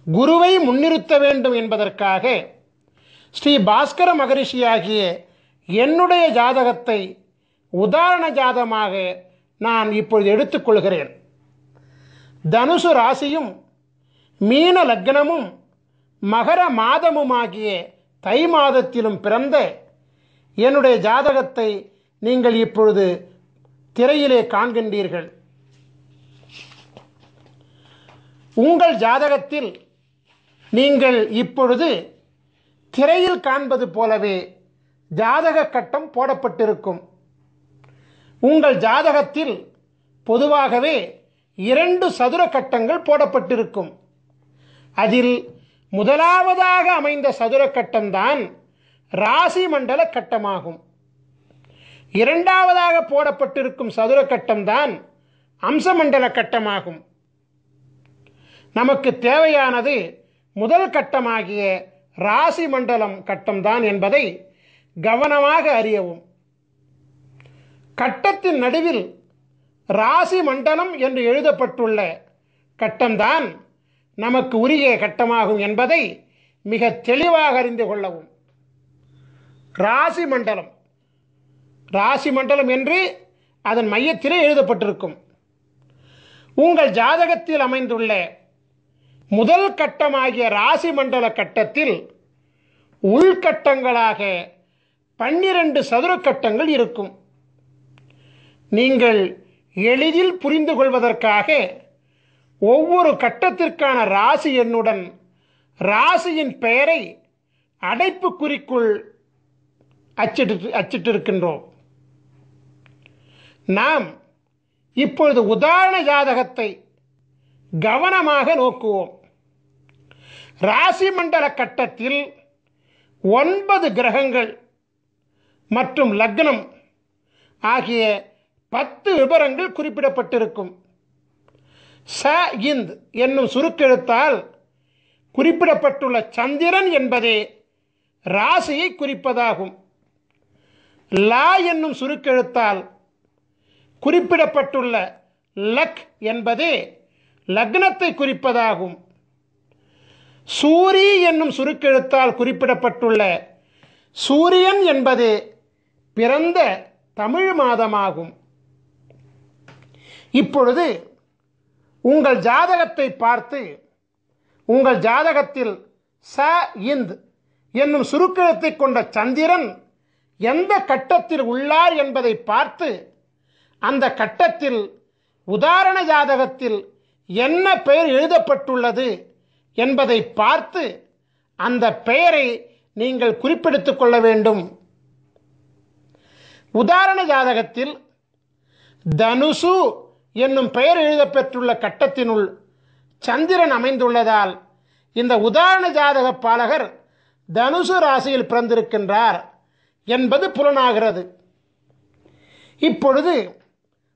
S1: குருவை முன்னிறுத்த வேண்டும் என்பதற்காக ஸ்ரீ பாஸ்கர மகரிஷியாகிய என்னுடைய ஜாதகத்தை உதாரண ஜாதகமாக நான் இப்பொழுது எடுத்துக்கொள்கிறேன். தனுசு ராசியும் மீன லக்னமும் மகர மாதமுமாகிய தை மாதத்திலும் பிறந்த என்னுடைய ஜாதகத்தை நீங்கள் இப்பொழுது திரையிலே காண்கின்றீர்கள். உங்கள் ஜாதகத்தில் நீங்கள் இப்பொழுது திரையில் காண்பது போலவே ஜாதக கட்டம் போடப்பட்டிருக்கும். உங்கள் ஜாதகத்தில் பொதுவாகவே 2 சதுர கட்டங்கள் போடப்பட்டிருக்கும். அதில் முதலாவதாக அமைந்த சதுர கட்டம்தான் ராசி மண்டல கட்டமாகும். இரண்டாவதாக போடப்பட்டிருக்கும் சதுர கட்டம்தான் அம்சமண்டல கட்டமாகும். நமக்கு தேவையானது முதல் கட்டமாகிய ராசி மண்டலம் கட்டம்தான் என்பதை கவனமாக அறியவும். கட்டத்தின் நடுவில் ராசி மண்டலம் என்று எழுதப்பட்டுள்ள கட்டம்தான் நமக்கு உரிய கட்டமாகும் என்பதை மிக தெளிவாக அறிந்து கொள்ளவும். ராசி மண்டலம் என்று அதன் மையத்திலே எழுதப்பட்டிருக்கும். உங்கள் ஜாதகத்தில் அமைந்துள்ள முதல் கட்டமாகிய ராசி மண்டல கட்டத்தில் உள்கட்டங்களாக 12 சதுர கட்டங்கள் இருக்கும். நீங்கள் எளிதில் புரிந்து கொள்வதற்காக ஒவ்வொரு கட்டத்திற்கான ராசி எண்ணுடன் ராசியின் பெயரை அடைப்புக்குறிக்குள் அச்சிட்டிருக்கின்றோம். நாம் இப்பொழுது உதாரண ஜாதகத்தை கவனமாக நோக்குவோம். ராசி மண்டல கட்டத்தில் 9 கிரகங்கள் மற்றும் லக்னம் ஆகிய 10 விபரங்கள் குறிப்பிடப்பட்டிருக்கும். ச இந்த் என்னும் சுருக்கெழுத்தால் குறிப்பிடப்பட்டுள்ள சந்திரன் என்பதே ராசியை குறிப்பதாகும். லா என்னும் சுருக்கெழுத்தால் குறிப்பிடப்பட்டுள்ள லக் என்பதே லக்னத்தை குறிப்பதாகும். சூரி என்னும் சுருக்கெழுத்தால் குறிப்பிடப்பட்டுள்ள சூரியன் என்பதே பிறந்த தமிழ் மாதமாகும். இப்பொழுது உங்கள் ஜாதகத்தை பார்த்து உங்கள் ஜாதகத்தில் ச இந்த் என்னும் சுருக்கெழுத்தை கொண்ட சந்திரன் எந்த கட்டத்தில் உள்ளார் என்பதை பார்த்து அந்த கட்டத்தில் உதாரண ஜாதகத்தில் என்ன பெயர் எழுதப்பட்டுள்ளது என்பதை பார்த்து அந்த பெயரை நீங்கள் குறிப்பெடுத்துக் கொள்ள வேண்டும். உதாரண ஜாதகத்தில் தனுசு என்னும் பெயர் எழுதப்பெற்றுள்ள கட்டத்தினுள் சந்திரன் அமைந்துள்ளதால் இந்த உதாரண ஜாதக பாலகர் தனுசு ராசியில் பிறந்திருக்கின்றார் என்பது புலனாகிறது. இப்பொழுது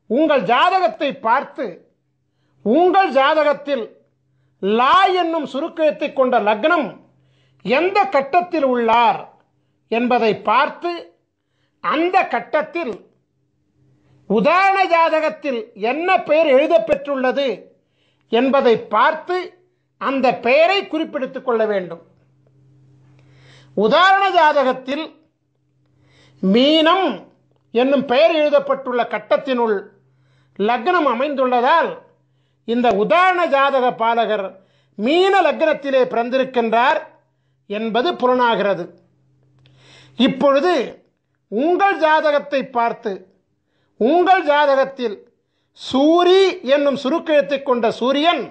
S1: உங்கள் ஜாதகத்தை பார்த்து உங்கள் ஜாதகத்தில் லா என்னும் சுருக்கெழுத்தை கொண்ட லக்னம் எந்த கட்டத்தில் உள்ளார் என்பதை பார்த்து அந்த கட்டத்தில் உதாரண ஜாதகத்தில் என்ன பெயர் எழுதப்பெற்றுள்ளது என்பதை பார்த்து அந்த பெயரை குறிப்பிடுத்துக் கொள்ள வேண்டும். உதாரண ஜாதகத்தில் மீனம் என்னும் பெயர் எழுதப்பட்டுள்ள கட்டத்தினுள் லக்னம் அமைந்துள்ளதால் இந்த உதாரண ஜாதக பாலகர் மீன லக்னத்திலே பிறந்திருக்கின்றார் என்பது புலனாகிறது. இப்பொழுது உங்கள் ஜாதகத்தை பார்த்து உங்கள் ஜாதகத்தில் சூரி என்னும் சுருக்கெழுத்தை கொண்ட சூரியன்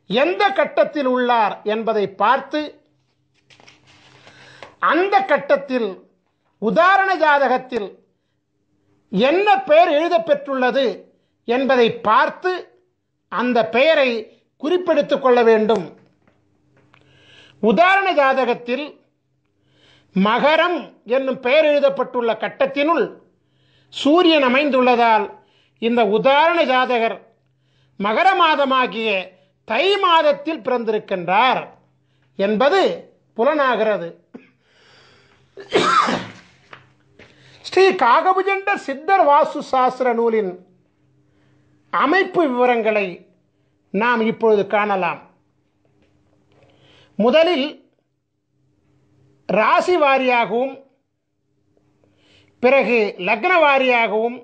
S1: எந்த கட்டத்தில் உள்ளார் என்பதை பார்த்து அந்த கட்டத்தில் உதாரண ஜாதகத்தில் என்ன பெயர் எழுதப்பெற்றுள்ளது என்பதை பார்த்து அந்த பெயரை குறிப்பெடுத்துக் கொள்ள வேண்டும். உதாரண ஜாதகத்தில் மகரம் என்னும் பெயர் எழுதப்பட்டுள்ள கட்டத்தினுள் சூரியன் அமைந்துள்ளதால் இந்த உதாரண ஜாதகர் மகர மாதமாகிய தை மாதத்தில் பிறந்திருக்கின்றார் என்பது புலனாகிறது. ஸ்ரீ காகபுஜண்டர் சித்தர் வாஸ்து சாஸ்திர நூலின் அமைப்பு விவரங்களை நாம் இப்பொழுது காணலாம். முதலில் ராசி வாரியாகவும், பிறகு லக்ன வாரியாகவும்,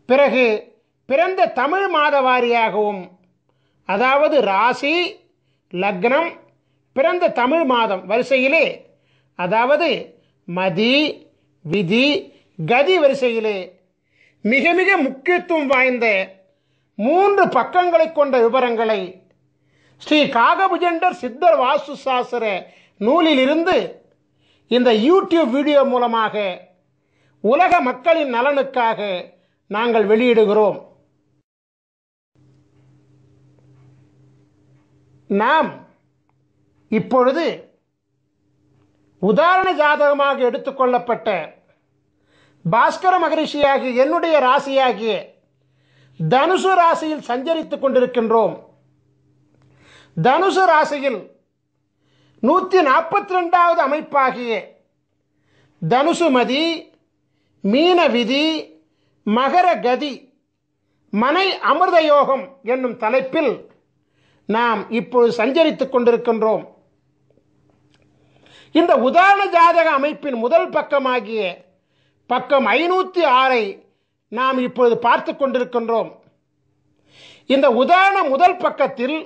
S1: பிறகு பிறந்த தமிழ் மாத வாரியாகவும், அதாவது ராசி, லக்னம், பிறந்த தமிழ் மாதம் வரிசையிலே, அதாவது மதி, விதி, கதி வரிசையிலே மிக மிக முக்கியத்துவம் வாய்ந்த 3 பக்கங்களை கொண்ட விவரங்களை ஸ்ரீ காகபுஜண்டர் சித்தர் வாஸ்து சாஸ்திர நூலிலிருந்து இந்த யூடியூப் வீடியோ மூலமாக உலக மக்களின் நலனுக்காக நாங்கள் வெளியிடுகிறோம். நாம் இப்பொழுது உதாரண ஜாதகமாக எடுத்துக்கொள்ளப்பட்ட பாஸ்கர மகரிஷியாகிய என்னுடைய ராசியாகிய தனுசு ராசியில் சஞ்சரித்துக் கொண்டிருக்கின்றோம். தனுசு ராசியில் 142வது அமைப்பாகிய தனுசுமதி, மீன விதி, மகர கதி, மனை அமிர்த யோகம் என்னும் தலைப்பில் நாம் இப்பொழுது சஞ்சரித்துக் கொண்டிருக்கின்றோம். இந்த உதாரண ஜாதக அமைப்பின் முதல் பக்கமாகிய பக்கம் 506 நாம் இப்பொழுது பார்த்து கொண்டிருக்கின்றோம். இந்த உதாரண முதல் பக்கத்தில்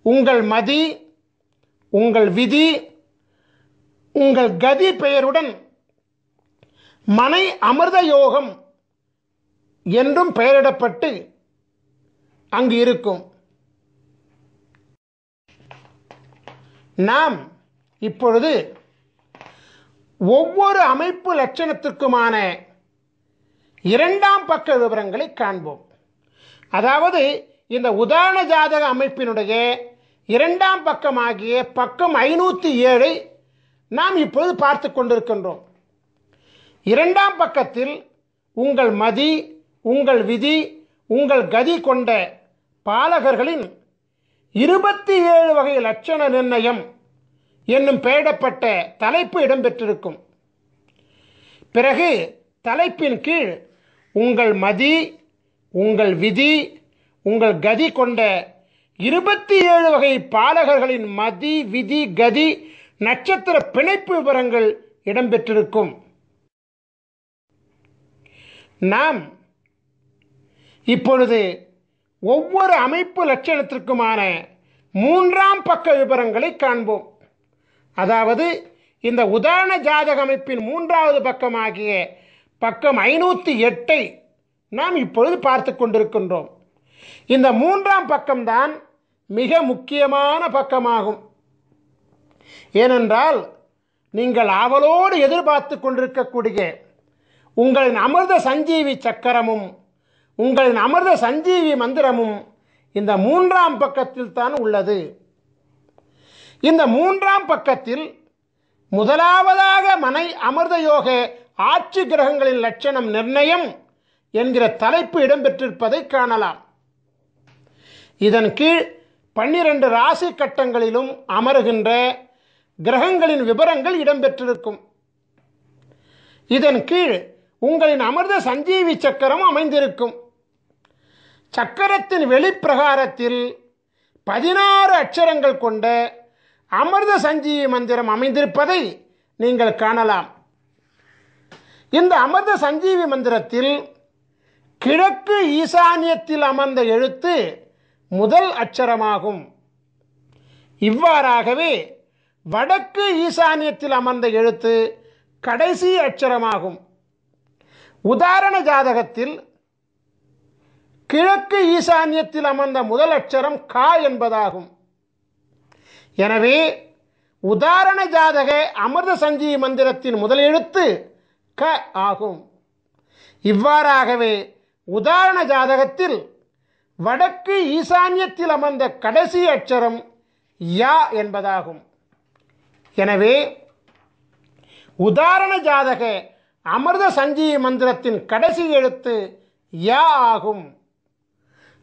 S1: உங்கள் மதி, உங்கள் விதி, உங்கள் கதி பெயருடன் மனை அமிர்த யோகம் என்றும் பெயரிடப்பட்டு அங்கு இருக்கும். நாம் இப்பொழுது ஒவ்வொரு அமைப்பு லட்சணத்திற்குமான 2ஆம் பக்க விவரங்களை காண்போம். அதாவது இந்த உதாரண ஜாதக அமைப்பினுடைய 2ஆம் பக்கமாகிய பக்கம் 507 நாம் இப்பொழுது பார்த்து கொண்டிருக்கின்றோம். 2ஆம் பக்கத்தில் உங்கள் மதி, உங்கள் விதி, உங்கள் கதி கொண்ட பாலகர்களின் 27 வகை லட்சண நிர்ணயம் என்னும் பெயரிடப்பட்ட தலைப்பு இடம்பெற்றிருக்கும். பிறகு தலைப்பின் கீழ் உங்கள் மதி, உங்கள் விதி, உங்கள் கதி கொண்ட 27 வகை பாலகர்களின் மதி, விதி, கதி, நட்சத்திர பிணைப்பு விவரங்கள் இடம்பெற்றிருக்கும். நாம் இப்பொழுது ஒவ்வொரு அமைப்பு லட்சணத்திற்குமான 3ஆம் பக்க விவரங்களை காண்போம். அதாவது இந்த உதாரண ஜாதக அமைப்பின் 3வது பக்கமாகிய பக்கம் 508 நாம் இப்பொழுது பார்த்து கொண்டிருக்கின்றோம். இந்த 3ஆம் பக்கம்தான் மிக முக்கியமான பக்கமாகும். ஏனென்றால் நீங்கள் ஆவலோடு எதிர்பார்த்து கொண்டிருக்கக்கூடிய உங்களின் அமிர்த சஞ்சீவி சக்கரமும் உங்களின் அமிர்த சஞ்சீவி மந்திரமும் இந்த 3ஆம் பக்கத்தில் தான் உள்ளது. இந்த 3ஆம் பக்கத்தில் முதலாவதாக மனை அமிர்த யோக ஆட்சி கிரகங்களின் லட்சணம் நிர்ணயம் என்கிற தலைப்பு இடம்பெற்றிருப்பதை காணலாம். இதன் கீழ் 12 ராசி கட்டங்களிலும் அமருகின்ற கிரகங்களின் விவரங்கள் இடம்பெற்றிருக்கும். இதன் கீழ் உங்களின் அமிர்த சஞ்சீவி சக்கரம் அமைந்திருக்கும். சக்கரத்தின் வெளிப்பிரகாரத்தில் 16 அட்சரங்கள் கொண்ட அமிர்த சஞ்சீவி மந்திரம் அமைந்திருப்பதை நீங்கள் காணலாம். இந்த அமிர்த சஞ்சீவி மந்திரத்தில் கிழக்கு ஈசானியத்தில் அமர்ந்த எழுத்து முதல் அட்சரமாகும். இவ்வாறாகவே வடக்கு ஈசானியத்தில் அமர்ந்த எழுத்து கடைசி அட்சரமாகும். உதாரண ஜாதகத்தில் கிழக்கு ஈசானியத்தில் அமர்ந்த முதல் அட்சரம் க என்பதாகும். எனவே உதாரண ஜாதக அமிர்த சஞ்சீவி மந்திரத்தின் முதல் எழுத்து க ஆகும். இவ்வாறாகவே உதாரண ஜாதகத்தில் வடக்கு ஈசானியத்தில் அமர்ந்த கடைசி அட்சரம் யா என்பதாகும். எனவே உதாரண ஜாதக அமிர்த சஞ்சீவி மந்திரத்தின் கடைசி எழுத்து யா ஆகும்.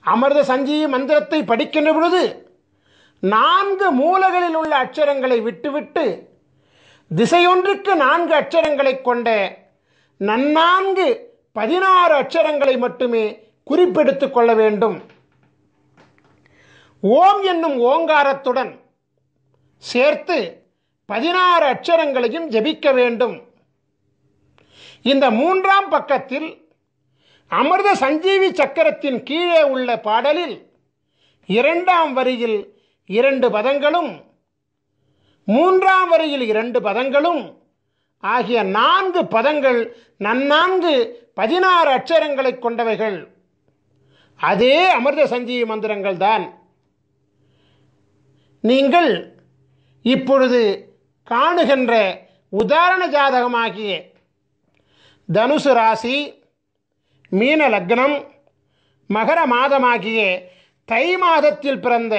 S1: அமிர்த சஞ்சீவி மந்திரத்தை படிக்கின்ற பொழுது 4 மூலைகளில் உள்ள அட்சரங்களை விட்டுவிட்டு திசையொன்றுக்கு 4 அட்சரங்களை கொண்ட நன்னான்கு 16 அட்சரங்களை மட்டுமே குறிப்பெடுத்துக் கொள்ள வேண்டும். ஓம் என்னும் ஓங்காரத்துடன் சேர்த்து 16 அட்சரங்களையும் ஜபிக்க வேண்டும். இந்த 3ஆம் பக்கத்தில் அமிர்த சஞ்சீவி சக்கரத்தின் கீழே உள்ள பாடலில் 2ஆம் வரியில் 2 பதங்களும் 3ஆம் வரியில் 2 பதங்களும் ஆகிய 4 பதங்கள் நன்னான்கு 16 அட்சரங்களை கொண்டவைகள். அதே அமிர்த சஞ்சீவி மந்திரங்கள் தான். நீங்கள் இப்பொழுது காணுகின்ற உதாரண ஜாதகமாகிய தனுசு ராசி, மீன லக்னம், மகர மாதமாகிய தை மாதத்தில் பிறந்த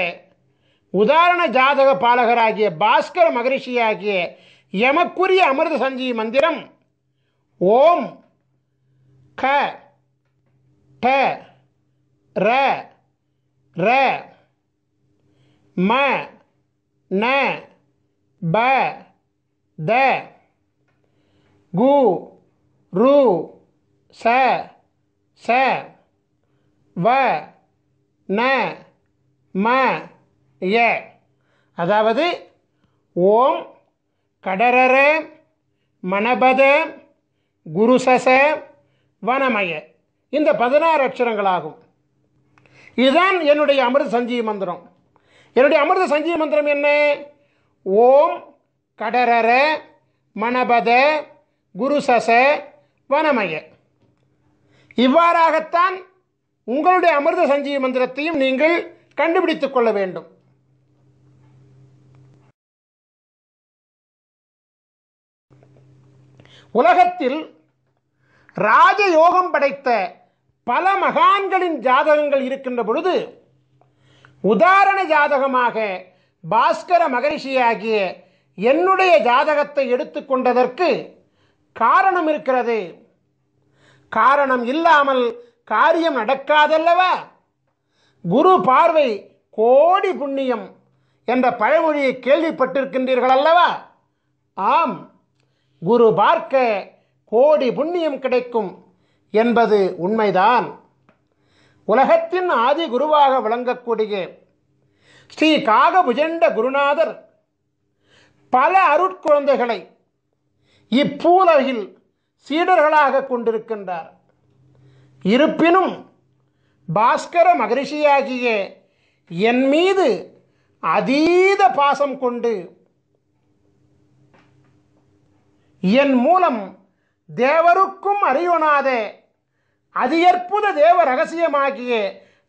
S1: உதாரண ஜாதக பாலகராகிய பாஸ்கர மகரிஷியாகிய எமக்குரிய அமிர்த சஞ்சீவி மந்திரம் ஓம் க ட ர ர ம ந ப த கு ரு ச ச வ ந ம ய, அதாவது ஓம் கடரர மணபத குருசச வனமய, இந்த 16 அட்சரங்களாகும். இதுதான் என்னுடைய அமிர்த சஞ்சீவி மந்திரம். என்னுடைய அமிர்த சஞ்சீவி மந்திரம் என்ன? ஓம் கடரர மணபத குருசச வனமய. இவ்வாறாகத்தான் உங்களுடைய அமிர்த சஞ்சீவி மந்திரத்தையும் நீங்கள் கண்டுபிடித்துக் கொள்ள வேண்டும். உலகத்தில் ராஜயோகம் படைத்த பல மகான்களின் ஜாதகங்கள் இருக்கின்ற பொழுது உதாரண ஜாதகமாக பாஸ்கர மகரிஷியாகிய என்னுடைய ஜாதகத்தை எடுத்துக்கொண்டதற்கு காரணம் இருக்கிறது. காரணம் இல்லாமல் காரியம் நடக்காதல்லவா? குரு பார்வை கோடி புண்ணியம் என்ற பழமொழியை கேள்விப்பட்டிருக்கின்றீர்கள் அல்லவா? ஆம், குரு பார்க்க கோடி புண்ணியம் கிடைக்கும் என்பது உண்மைதான். உலகத்தின் ஆதி குருவாக விளங்கக்கூடிய ஸ்ரீ காகபுஜண்ட குருநாதர் பல அருட்குழந்தைகளை இப்பூலகில் சீடர்களாக கொண்டிருக்கின்றார். இருப்பினும் பாஸ்கர மகரிஷியாகிய என் மீது அதீத பாசம் கொண்டு என் மூலம் தேவருக்கும் அறியொணாத அதியற்புத தேவ ரகசியமாகிய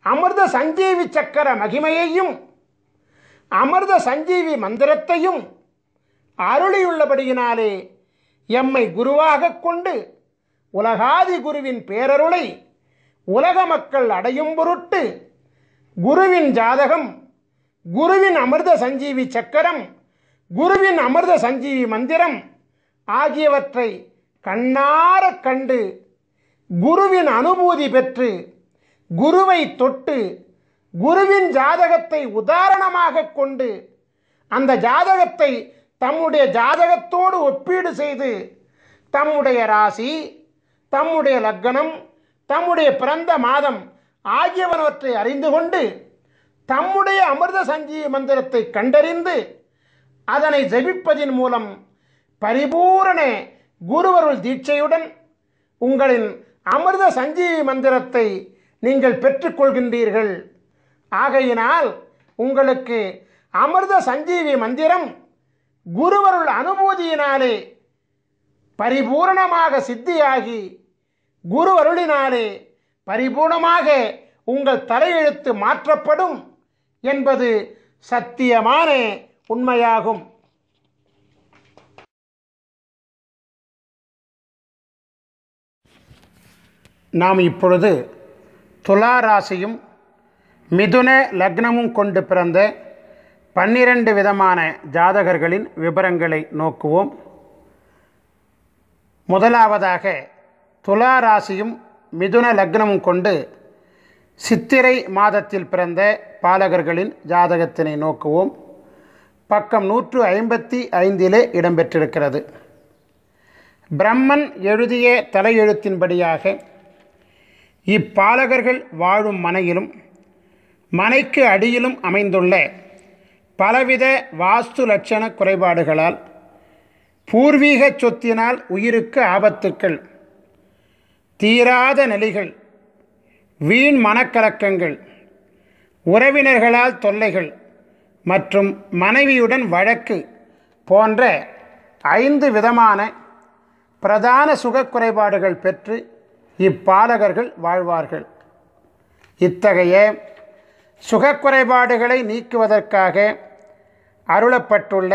S1: அமிர்த சஞ்சீவி சக்கர மகிமையையும் அமிர்த சஞ்சீவி மந்திரத்தையும் அருளியுள்ளபடியினாலே எம்மை குருவாக கொண்டு உலகாதி குருவின் பேரருளை உலக மக்கள் அடையும் பொருட்டு குருவின் ஜாதகம், குருவின் அமிர்த சஞ்சீவி சக்கரம், குருவின் அமிர்த சஞ்சீவி மந்திரம் ஆகியவற்றை கண்ணார கண்டு குருவின் அனுபூதி பெற்று குருவை தொட்டு குருவின் ஜாதகத்தை உதாரணமாக கொண்டு அந்த ஜாதகத்தை தம்முடைய ஜாதகத்தோடு ஒப்பீடு செய்து தம்முடைய ராசி, தம்முடைய லக்னம், தம்முடைய பிறந்த மாதம் ஆகியவற்றை அறிந்து கொண்டு தம்முடைய அமிர்த சஞ்சீவி மந்திரத்தை கண்டறிந்து அதனை ஜபிப்பதின் மூலம் பரிபூரண குருவருள் தீட்சையுடன் உங்களின் அமிர்த சஞ்சீவி மந்திரத்தை நீங்கள் பெற்றுக்கொள்கின்றீர்கள். ஆகையினால் உங்களுக்கு அமிர்த சஞ்சீவி மந்திரம் குருவருள் அனுபூதியினாலே பரிபூரணமாக சித்தியாகி குருவருளினாலே பரிபூர்ணமாக உங்கள் தலையெழுத்து மாற்றப்படும் என்பது சத்தியமான உண்மையாகும். நாம் இப்பொழுது துலா ராசியும் மிதுன லக்னமும் கொண்டு பிறந்த 12 விதமான ஜாதகர்களின் விபரங்களை நோக்குவோம். முதலாவதாக துலா ராசியும் மிதுன லக்னமும் கொண்டு சித்திரை மாதத்தில் பிறந்த பாலகர்களின் ஜாதகத்தினை நோக்குவோம். பக்கம் 155 இடம்பெற்றிருக்கிறது. பிரம்மன் எழுதிய தலையெழுத்தின்படியாக இப்பாலகர்கள் வாழும் மனையிலும் மனைக்கு அடியிலும் அமைந்துள்ள பலவித வாஸ்து லட்சண குறைபாடுகளால் பூர்வீக சொத்தினால் உயிருக்கு ஆபத்துக்கள், தீராத நலிகள், வீண் மனக்கலக்கங்கள், உறவினர்களால் தொல்லைகள் மற்றும் மனைவியுடன் வழக்கு போன்ற 5 விதமான பிரதான சுக குறைபாடுகள் பெற்று இப்பாலகர்கள் வாழ்வார்கள். இத்தகைய சுகக்குறைபாடுகளை நீக்குவதற்காக அருளப்பட்டுள்ள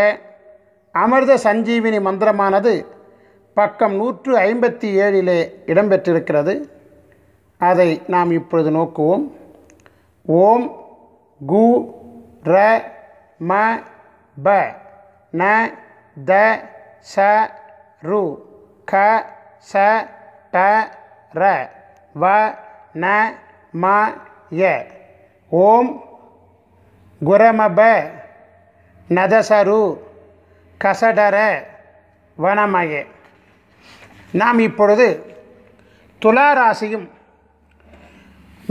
S1: அமிர்த சஞ்சீவினி மந்திரமானது பக்கம் 157 இடம்பெற்றிருக்கிறது. அதை நாம் இப்பொழுது நோக்குவோம். ஓம் கு ர ம ப ந த ச ரு க ச ட ர வ ந ம ய. ஓம் குரமப நதசரு கசடர வனமய. நாம் இப்பொழுது துலா ராசியும்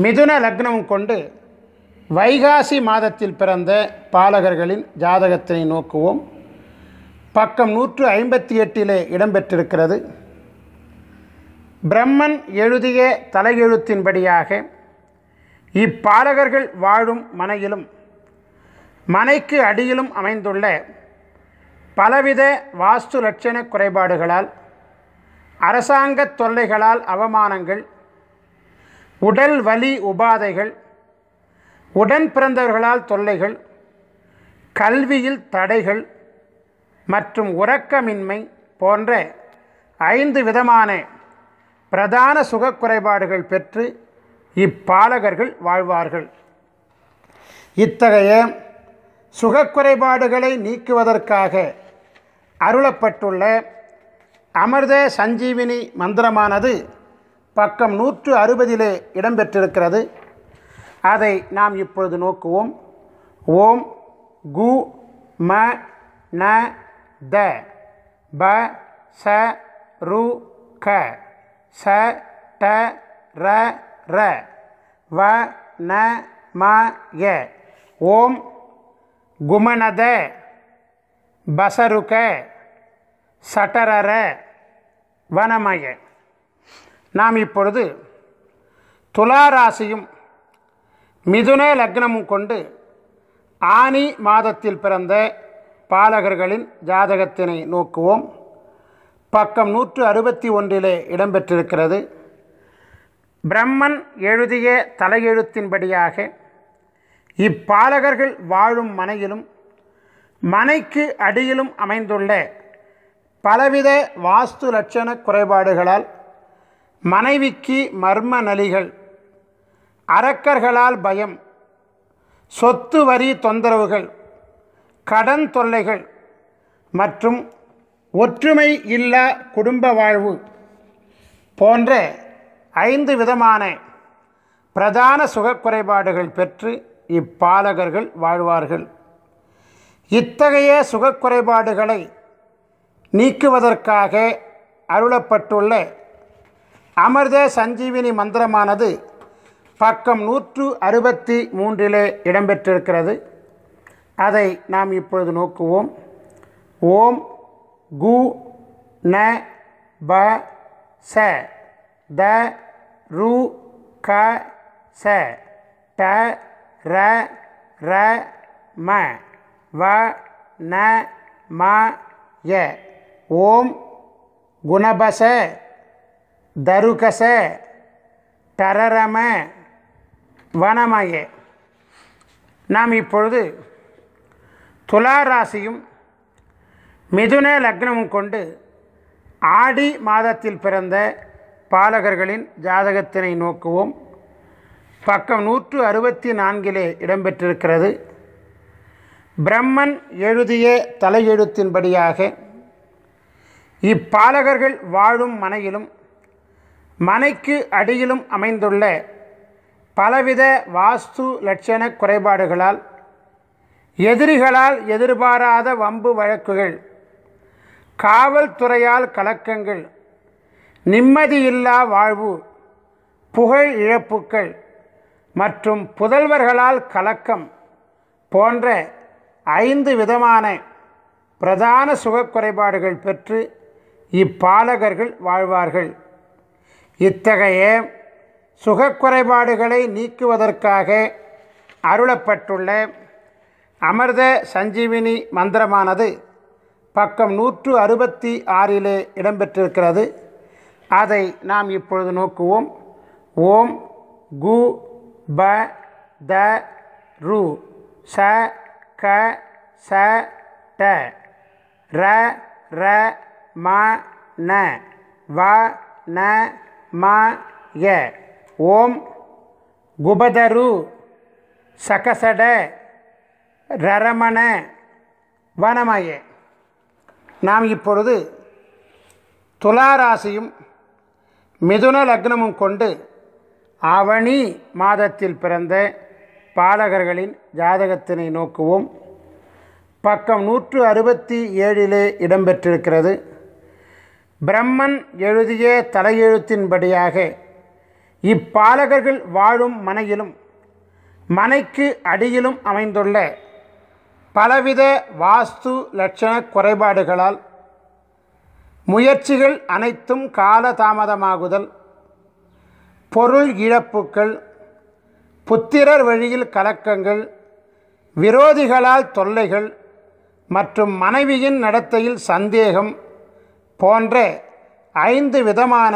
S1: மிதுன லக்னமும் கொண்டு வைகாசி மாதத்தில் பிறந்த பாலகர்களின் ஜாதகத்தினை நோக்குவோம். பக்கம் 158 இடம்பெற்றிருக்கிறது. பிரம்மன் எழுதிய தலையெழுத்தின்படியாக இப்பாலகர்கள் வாழும் மனையிலும் மனைக்கு அடியிலும் அமைந்துள்ள பலவித வாஸ்து லட்சண குறைபாடுகளால், அரசாங்க தொல்லைகளால் அவமானங்கள், உடல் வலி உபாதைகள், உடன் பிறந்தவர்களால் தொல்லைகள், கல்வியில் தடைகள் மற்றும் உறக்கமின்மை போன்ற 5 விதமான பிரதான சுக குறைபாடுகள் பெற்று இப்பாலகர்கள் வாழ்வார்கள். இத்தகைய சுகக்குறைபாடுகளை நீக்குவதற்காக அருளப்பட்டுள்ள அமிர்த சஞ்சீவினி மந்திரமானது பக்கம் 160 இடம்பெற்றிருக்கிறது. அதை நாம் இப்பொழுது நோக்குவோம். ஓம் கு ம ந த ப ச ரு க ச ட ர ர வ ந ம ய. ஓம் குமநத பசருக சட்டரர வனமய. நாம் இப்பொழுது துலா ராசியும் மிதுன லக்னமும் கொண்டு ஆனி மாதத்தில் பிறந்த பாலகர்களின் ஜாதகத்தினை நோக்குவோம். பக்கம் 161 இடம்பெற்றிருக்கிறது. பிரம்மன் எழுதிய தலையெழுத்தின்படியாக இப்பாலகர்கள் வாழும் மனையிலும் மனைக்கு அடியிலும் அமைந்துள்ள பலவித வாஸ்து லட்சண குறைபாடுகளால் மனைவிக்கு மர்ம நலிகள், அரக்கர்களால் பயம், சொத்து வரி தொந்தரவுகள், கடன் தொல்லைகள் மற்றும் ஒற்றுமை இல்லா குடும்ப வாழ்வு போன்ற 5 விதமான பிரதான சுகக்குறைபாடுகள் பெற்று இப்பாலகர்கள் வாழ்வார்கள். இத்தகைய சுகக்குறைபாடுகளை நீக்குவதற்காக அருளப்பட்டுள்ள அமிர்த சஞ்சீவினி மந்திரமானது பக்கம் 163 இடம்பெற்றிருக்கிறது. அதை நாம் இப்பொழுது நோக்குவோம். ஓம் கு ந ப ச த ரு க ச ட ர ர ம வ ந ம ய. ஓம் குணபச தருகச டரரம வனமய. நாம் இப்பொழுது துலா ராசியும் மிதுன லக்னமும் கொண்டு ஆடி மாதத்தில் பிறந்த பாலகர்களின் ஜாதகத்தினை நோக்குவோம். பக்கம் 164 இடம்பெற்றிருக்கிறது. பிரம்மன் எழுதிய தலையெழுத்தின்படியாக இப்பாலகர்கள் வாழும் மனையிலும் மனைக்கு அடியிலும் அமைந்துள்ள பலவித வாஸ்து லட்சண குறைபாடுகளால் எதிரிகளால் எதிர்பாராத வம்பு வழக்குகள், காவல்துறையால் கலக்கங்கள், நிம்மதியில்லா வாழ்வு, புகழ் இழப்புக்கள் மற்றும் புதல்வர்களால் கலக்கம் போன்ற 5 விதமான பிரதான சுகக்குறைபாடுகள் பெற்று இப்பாலகர்கள் வாழ்வார்கள். இத்தகைய சுகக்குறைபாடுகளை நீக்குவதற்காக அருளப்பட்டுள்ள அமிர்த சஞ்சீவினி மந்திரமானது பக்கம் 166 இடம்பெற்றிருக்கிறது. அதை நாம் இப்பொழுது நோக்குவோம். ஓம் கு ப த ரு ச க ச ட ர ர ம ந வ ந ம ய. ஓம் குபதரு சகசட ரரமண வனமய. நாம் இப்பொழுது துலாராசியும் மிதுன லக்னமும் கொண்டு ஆவணி மாதத்தில் பிறந்த பாலகர்களின் ஜாதகத்தினை நோக்குவோம். பக்கம் 167 இடம்பெற்றிருக்கிறது. பிரம்மன் எழுதிய தலையெழுத்தின்படியாக இப்பாலகர்கள் வாழும் மனையிலும் மனைக்கு அடியிலும் அமைந்துள்ள பலவித வாஸ்து லட்சண குறைபாடுகளால் முயற்சிகள் அனைத்தும் காலதாமதமாகுதல், பொருள் இழப்புக்கள், புத்திரர் வழியில் கலக்கங்கள், விரோதிகளால் தொல்லைகள் மற்றும் மனைவியின் நடத்தையில் சந்தேகம் போன்ற 5 விதமான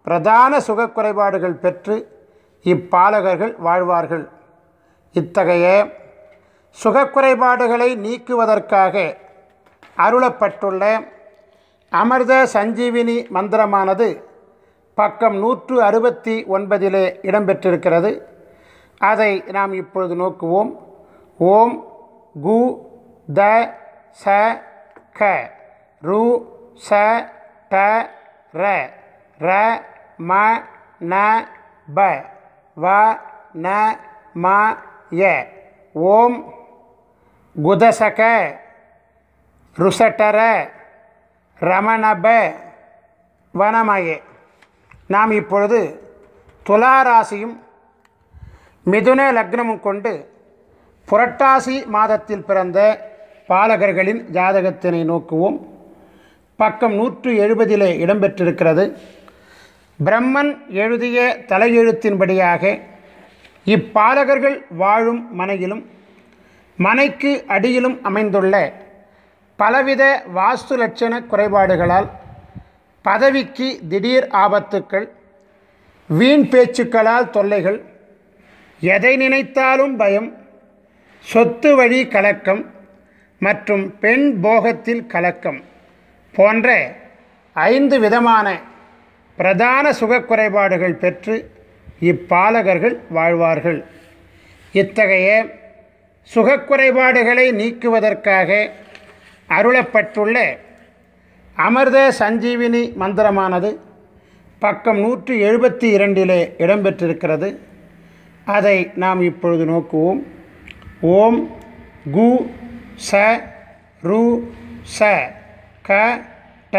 S1: பிரதான சுகக்குறைபாடுகள் பெற்று இப்பாலகர்கள் வாழ்வார்கள். இத்தகைய சுகக்குறைபாடுகளை நீக்குவதற்காக அருளப்பட்டுள்ள அமிர்த சஞ்சீவினி மந்திரமானது பக்கம் 169 இடம்பெற்றிருக்கிறது. அதை நாம் இப்பொழுது நோக்குவோம். ஓம் கு த ச க ரு ச ட ர ர ம ந ப வ ந ம ய. ஓம் குதசக ருசட்டர ரமணப வனமயே. நாம் இப்பொழுது துலாராசியும் மிதுன லக்னமும் கொண்டு புரட்டாசி மாதத்தில் பிறந்த பாலகர்களின் ஜாதகத்தினை நோக்குவோம். பக்கம் 170 இடம்பெற்றிருக்கிறது. பிரம்மன் எழுதிய தலையெழுத்தின்படியாக இப்பாலகர்கள் வாழும் மனையிலும் மனைக்கு அடியிலும் அமைந்துள்ள பலவித வாஸ்து லட்சண குறைபாடுகளால் பதவிக்கு திடீர் ஆபத்துக்கள், வீண் பேச்சுக்களால் தொல்லைகள், எதை நினைத்தாலும் பயம், சொத்து வழி கலக்கம் மற்றும் பெண் போகத்தில் கலக்கம் போன்ற 5 விதமான பிரதான சுகக்குறைபாடுகள் பெற்று இப்பாலகர்கள் வாழ்வார்கள். இத்தகைய சுகக்குறைபாடுகளை நீக்குவதற்காக அருளப்பட்டுள்ள அமிர்த சஞ்சீவினி மந்திரமானது பக்கம் 172 இடம்பெற்றிருக்கிறது. அதை நாம் இப்பொழுது நோக்குவோம். ஓம் கு ச ரு ச க ட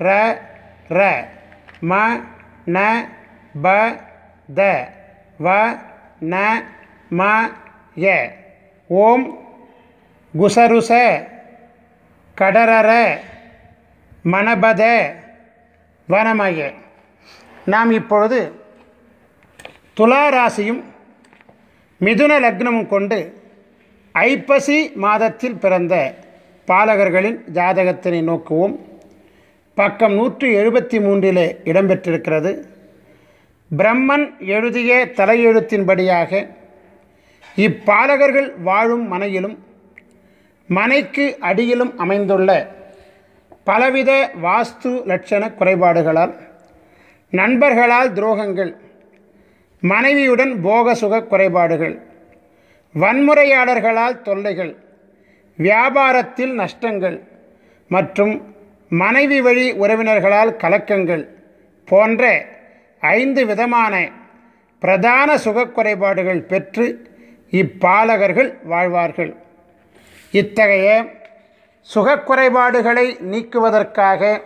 S1: ர ர ம ந ப த வ ந ம ய. ஓம் குசருச கடரர மணபத வனமய. நாம் இப்பொழுது துலாராசியும் மிதுன லக்னமும் கொண்டு ஐப்பசி மாதத்தில் பிறந்த பாலகர்களின் ஜாதகத்தினை நோக்குவோம். பக்கம் 173 இடம்பெற்றிருக்கிறது. பிரம்மன் எழுதிய தலையெழுத்தின்படியாக இப்பாலகர்கள் வாழும் மனையிலும் மனைக்கு அடியிலும் அமைந்துள்ள பலவித வாஸ்து லட்சண குறைபாடுகளால் நண்பர்களால் துரோகங்கள், மனைவியுடன் போக சுக குறைபாடுகள், வன்முறையாளர்களால் தொல்லைகள், வியாபாரத்தில் நஷ்டங்கள் மற்றும் மனைவி வழி உறவினர்களால் கலக்கங்கள் போன்ற 5 விதமான பிரதான சுகக்குறைபாடுகள் பெற்று இப்பாலகர்கள் வாழ்வார்கள். இத்தகைய சுகக்குறைபாடுகளை நீக்குவதற்காக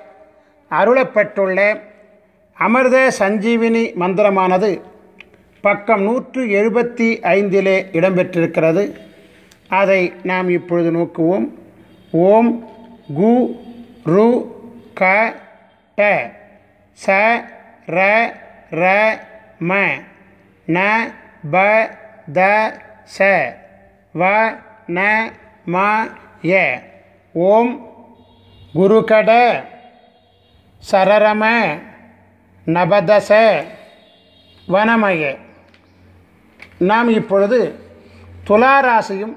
S1: அருளப்பட்டுள்ள அமிர்த சஞ்சீவினி மந்திரமானது பக்கம் 175 இடம்பெற்றிருக்கிறது. அதை நாம் இப்பொழுது நோக்குவோம். ஓம் கு ரு க ட ச ர ர ம ந ப த ச வ ந ம ய. ஓம் குருகட சரரம நபதச வனமய. நாம் இப்பொழுது துலாராசியும்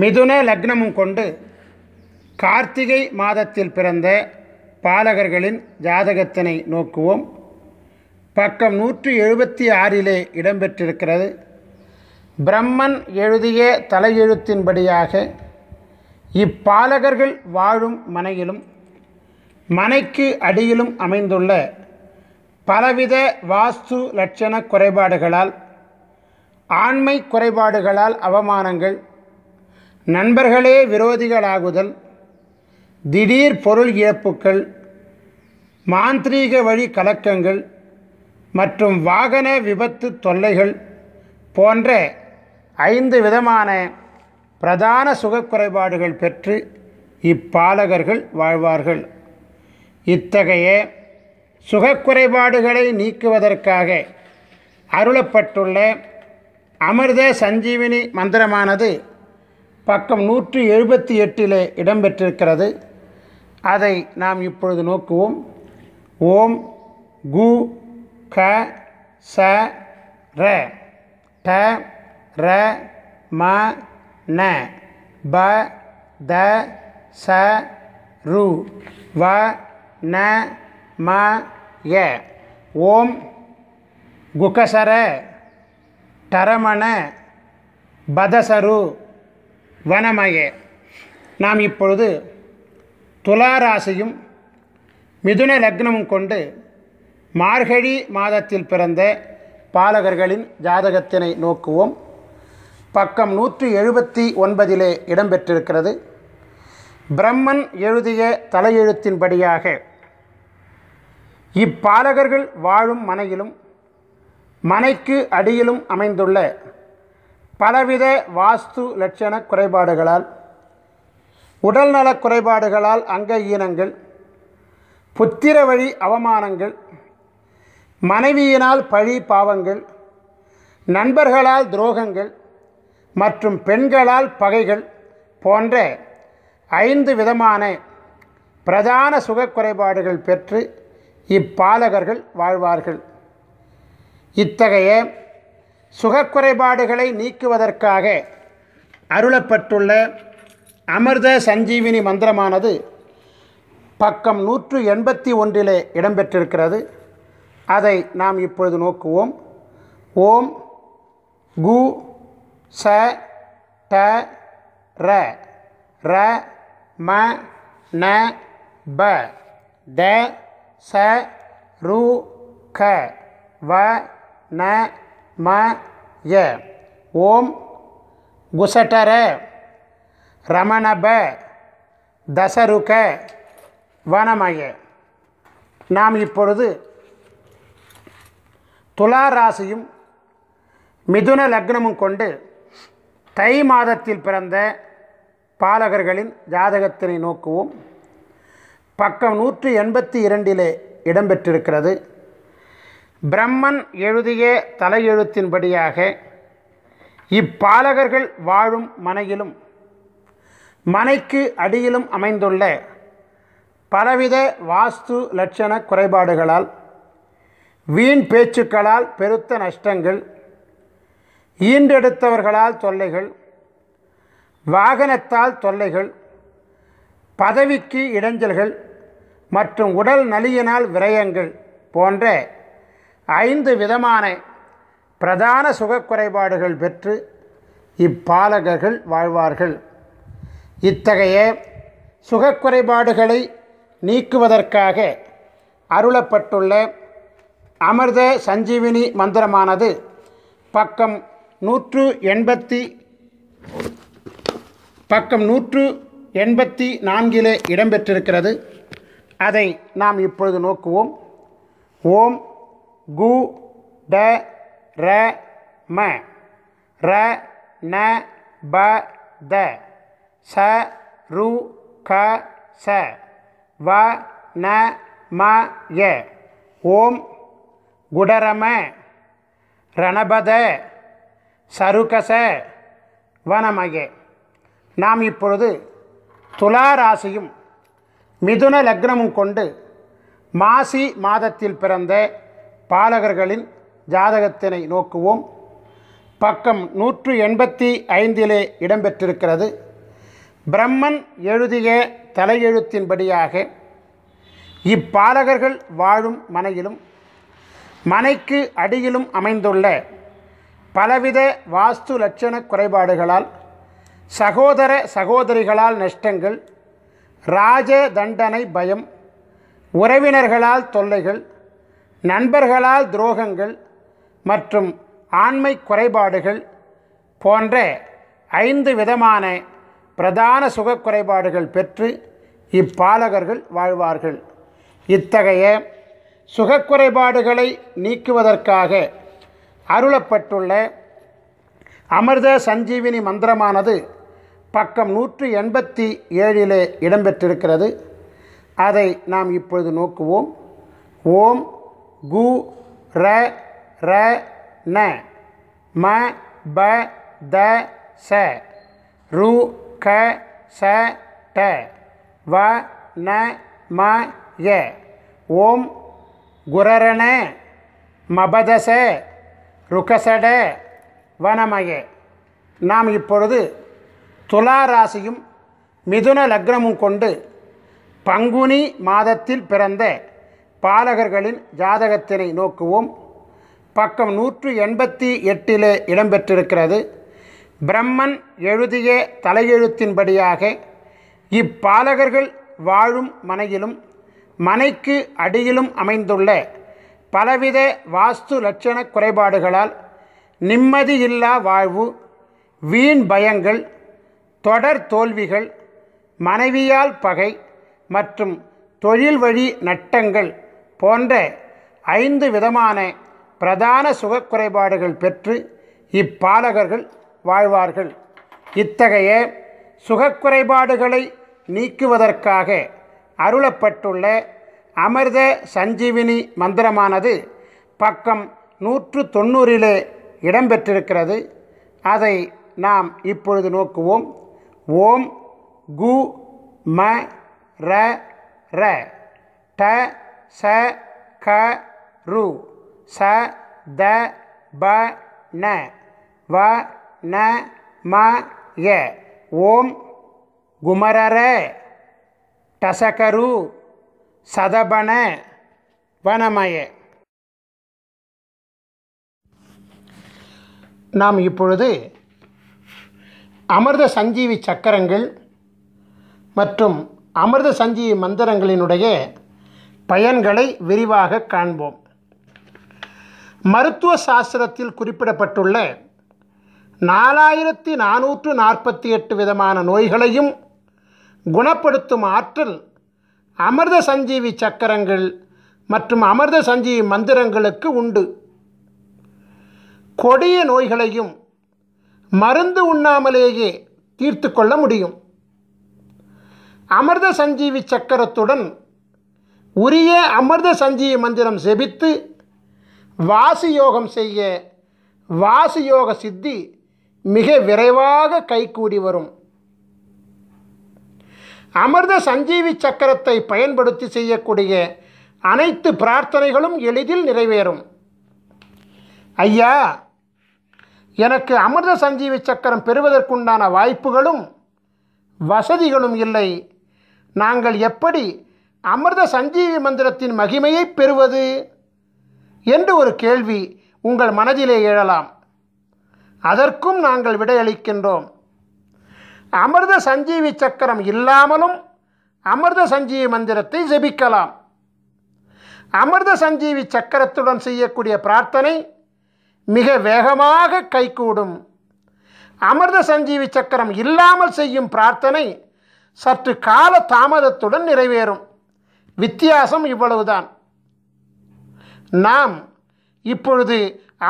S1: மிதுன லக்னமும் கொண்டு கார்த்திகை மாதத்தில் பிறந்த பாலகர்களின் ஜாதகத்தினை நோக்குவோம். பக்கம் 176 இடம்பெற்றிருக்கிறது. பிரம்மன் எழுதிய தலையெழுத்தின்படியாக இப்பாலகர்கள் வாழும் மனையிலும் மனைக்கு அடியிலும் அமைந்துள்ள பலவித வாஸ்து லட்சண குறைபாடுகளால், ஆண்மை குறைபாடுகளால் அவமானங்கள், நண்பர்களே விரோதிகளாகுதல், திடீர் பொருள் இழப்புக்கள், மாந்திரீக வழி கலக்கங்கள் மற்றும் வாகன விபத்து தொல்லைகள் போன்ற 5 விதமான பிரதான சுகக்குறைபாடுகள் பெற்று இப்பாலகர்கள் வாழ்வார்கள். இத்தகைய சுகக்குறைபாடுகளை நீக்குவதற்காக அருளப்பட்டுள்ள அமிர்த சஞ்சீவினி மந்திரமானது பக்கம் 178 இடம்பெற்றிருக்கிறது. அதை நாம் இப்பொழுது நோக்குவோம். ஓம் கு க ச ர ட ர ம ந ப த ச ரு வ ந ம ய. ஓம் குகசர டரமண பதசரு வனமய. நாம் இப்பொழுது துலாராசியும் மிதுன லக்னமும் கொண்டு மார்கழி மாதத்தில் பிறந்த பாலகர்களின் ஜாதகத்தினை நோக்குவோம். பக்கம் 179 இடம்பெற்றிருக்கிறது. பிரம்மன் எழுதிய தலையெழுத்தின்படியாக இப்பாலகர்கள் வாழும் மனையிலும் மனைக்கு அடியிலும் அமைந்துள்ள பலவித வாஸ்து லட்சண குறைபாடுகளால், உடல்நலக் குறைபாடுகளால் அங்க ஈனங்கள், புத்திர வழி அவமானங்கள், மனைவியினால் பழி பாவங்கள், நண்பர்களால் துரோகங்கள் மற்றும் பெண்களால் பகைகள் போன்ற 5 விதமான பிரதான சுகக்குறைபாடுகள் பெற்று இப்பாலகர்கள் வாழ்வார்கள். இத்தகைய சுகக்குறைபாடுகளை நீக்குவதற்காக அருளப்பட்டுள்ள அமிர்த சஞ்சீவினி மந்திரமானது பக்கம் 181 இடம்பெற்றிருக்கிறது. அதை நாம் இப்பொழுது நோக்குவோம். ஓம் கு ச ட ர ர ம ந ப த ச ரு க வ ந ம ய. ஓம் குசடர ரமணப தசருக வனமய. நாம் இப்பொழுது துலாராசியும் மிதுன லக்னமும் கொண்டு தை மாதத்தில் பிறந்த பாலகர்களின் ஜாதகத்தினை நோக்குவோம். பக்கம் 182 இடம்பெற்றிருக்கிறது. பிரம்மன் எழுதிய தலையெழுத்தின்படியாக இப்பாலகர்கள் வாழும் மனையிலும் மனைக்கு அடியிலும் அமைந்துள்ள பலவித வாஸ்து லட்சண குறைபாடுகளால், வீண் பேச்சுக்களால் பெருத்த நஷ்டங்கள், ஈன்றெடுத்தவர்களால் தொல்லைகள், வாகனத்தால் தொல்லைகள், பதவிக்கு இடைஞ்சல்கள் மற்றும் உடல் நலியினால் விரயங்கள் போன்ற 5 விதமான பிரதான சுகக்குறைபாடுகள் பெற்று இப்பாலகர்கள் வாழ்வார்கள். இத்தகைய சுகக்குறைபாடுகளை நீக்குவதற்காக அருளப்பட்டுள்ள அமிர்த சஞ்சீவினி மந்திரமானது பக்கம் 184 இடம்பெற்றிருக்கிறது. அதை நாம் இப்பொழுது நோக்குவோம். ஓம் கு ட ர ம ர ந ப த ச ரு க ச வ ந ம ய. ஓம் குடரம ரணபத சருகச வனமய. நாம் இப்பொழுது துலா ராசியும் மிதுன லக்னமும் கொண்டு மாசி மாதத்தில் பிறந்த பாலகர்களின் ஜாதகத்தினை நோக்குவோம். பக்கம் 185 இடம்பெற்றிருக்கிறது. பிரம்மன் எழுதிய தலையெழுத்தின்படியாக இப்பாலகர்கள் வாழும் மனையிலும் மனைக்கு அடியிலும் அமைந்துள்ள பலவித வாஸ்து லட்சண குறைபாடுகளால் சகோதர சகோதரிகளால் நஷ்டங்கள், ராஜ தண்டனை பயம், உறவினர்களால் தொல்லைகள், நண்பர்களால் துரோகங்கள் மற்றும் ஆண்மை குறைபாடுகள் போன்ற 5 விதமான பிரதான சுக குறைபாடுகள் பெற்று இப்பாலகர்கள் வாழ்வார்கள். இத்தகைய சுகக்குறைபாடுகளை நீக்குவதற்காக அருளப்பட்டுள்ள அமிர்த சஞ்சீவினி மந்திரமானது பக்கம் 187 இடம்பெற்றிருக்கிறது. அதை நாம் இப்பொழுது நோக்குவோம். ஓம் கு ர ர ந ம ப த ச ரு க ச ட வ ந ம ய. ஓம் குரரண மபதச ருகசட வனமய. நாம் இப்பொழுது துலா ராசியும் மிதுன லக்னமும் கொண்டு பங்குனி மாதத்தில் பிறந்த பாலகர்களின் ஜாதகத்தினை நோக்குவோம். பக்கம் 188 இடம்பெற்றிருக்கிறது. பிரம்மன் எழுதிய தலையெழுத்தின்படியாக இப்பாலகர்கள் வாழும் மனையிலும் மனைக்கு அடியிலும் அமைந்துள்ள பலவித வாஸ்து லட்சண குறைபாடுகளால் நிம்மதியில்லா வாழ்வு, வீண் பயங்கள், தொடர் தோல்விகள், மனைவியால் பகை மற்றும் தொழில் வழி நட்டங்கள் போன்ற 5 விதமான பிரதான சுகக்குறைபாடுகள் பெற்று இப்பாலகர்கள் வாழ்வார்கள். இத்தகைய சுகக்குறைபாடுகளை நீக்குவதற்காக அருளப்பட்டுள்ள அமிர்த சஞ்சீவினி மந்திரமானது பக்கம் 190 இடம்பெற்றிருக்கிறது. அதை நாம் இப்பொழுது நோக்குவோம். ஓம் கு ம ர ர ட ச க ரு ச த ப ந வ ந ம ய. ஓம் குமரர டசகரு சதபன வனமய. நாம் இப்பொழுது அமிர்த சஞ்சீவி சக்கரங்கள் மற்றும் அமிர்த சஞ்சீவி மந்திரங்களினுடைய பயன்களை விரிவாக காண்போம். மருத்துவ சாஸ்திரத்தில் குறிப்பிடப்பட்டுள்ள 4448 விதமான நோய்களையும் குணப்படுத்தும் ஆற்றல் அமிர்த சஞ்சீவி சக்கரங்கள் மற்றும் அமிர்த சஞ்சீவி மந்திரங்களுக்கு உண்டு. கொடிய நோய்களையும் மருந்து உண்ணாமலேயே தீர்த்து கொள்ள முடியும். அமிர்த சஞ்சீவி சக்கரத்துடன் உரிய அமிர்த சஞ்சீவி மந்திரம் செபித்து வாசி யோகம் செய்ய வாசி யோக சித்தி மிக விரைவாக கைகூடி வரும். அமிர்த சஞ்சீவி சக்கரத்தை பயன்படுத்தி செய்யக்கூடிய அனைத்து பிரார்த்தனைகளும் எளிதில் நிறைவேறும். ஐயா, எனக்கு அமிர்த சஞ்சீவி சக்கரம் பெறுவதற்குண்டான வாய்ப்புகளும் வசதிகளும் இல்லை. நாங்கள் எப்படி அமிர்த சஞ்சீவி மந்திரத்தின் மகிமையை பெறுவது என்று ஒரு கேள்வி உங்கள் மனதிலே எழலாம். அதற்கும் நாங்கள் விடையளிக்கின்றோம். அமிர்த சஞ்சீவி சக்கரம் இல்லாமலும் அமிர்த சஞ்சீவி மந்திரத்தை ஜெபிக்கலாம். அமிர்த சஞ்சீவி சக்கரத்துடன் செய்யக்கூடிய பிரார்த்தனை மிக வேகமாக கைகூடும். அமிர்த சஞ்சீவி சக்கரம் இல்லாமல் செய்யும் பிரார்த்தனை சற்று கால தாமதத்துடன் நிறைவேறும். வித்தியாசம் இவ்வளவுதான். நாம் இப்பொழுது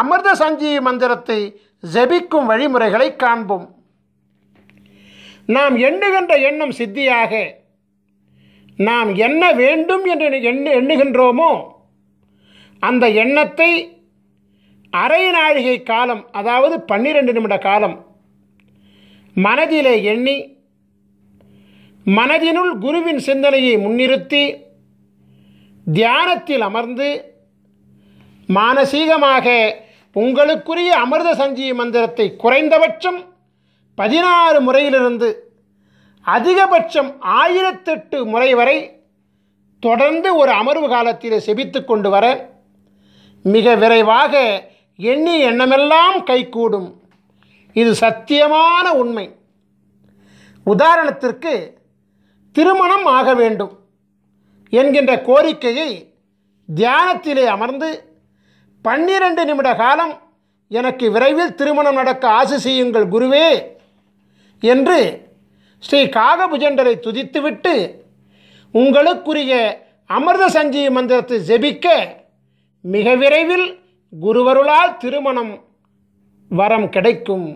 S1: அமிர்த சஞ்சீவி மந்திரத்தை ஜெபிக்கும் வழிமுறைகளை காண்போம். நாம் எண்ணுகின்ற எண்ணம் சித்தியாக நாம் என்ன வேண்டும் என்று எண்ணுகின்றோமோ அந்த எண்ணத்தை அரை நாழிகை காலம், அதாவது 12 நிமிட காலம் மனதிலே எண்ணி மனதினுள் குருவின் சிந்தனையை முன்னிறுத்தி தியானத்தில் அமர்ந்து மானசீகமாக உங்களுக்குரிய அமிர்த சஞ்சீவி மந்திரத்தை குறைந்தபட்சம் 16 முறையிலிருந்து அதிகபட்சம் 1008 முறை வரை தொடர்ந்து ஒரு அமர்வு காலத்தில் செபித்து கொண்டு வர மிக விரைவாக எண்ணிய எண்ணமெல்லாம் கைகூடும். இது சத்தியமான உண்மை. உதாரணத்திற்கு, திருமணம் ஆக வேண்டும் என்கின்ற கோரிக்கையை தியானத்திலே அமர்ந்து 12 நிமிட காலம் எனக்கு விரைவில் திருமணம் நடக்க ஆசி செய்யுங்கள் குருவே என்று ஸ்ரீ காகபுஜண்டரை துதித்துவிட்டு உங்களுக்குரிய அமிர்த சஞ்சீவி மந்திரத்தை ஜெபிக்க மிக விரைவில் குருவருளால் திருமணம் வரம் கிடைக்கும்.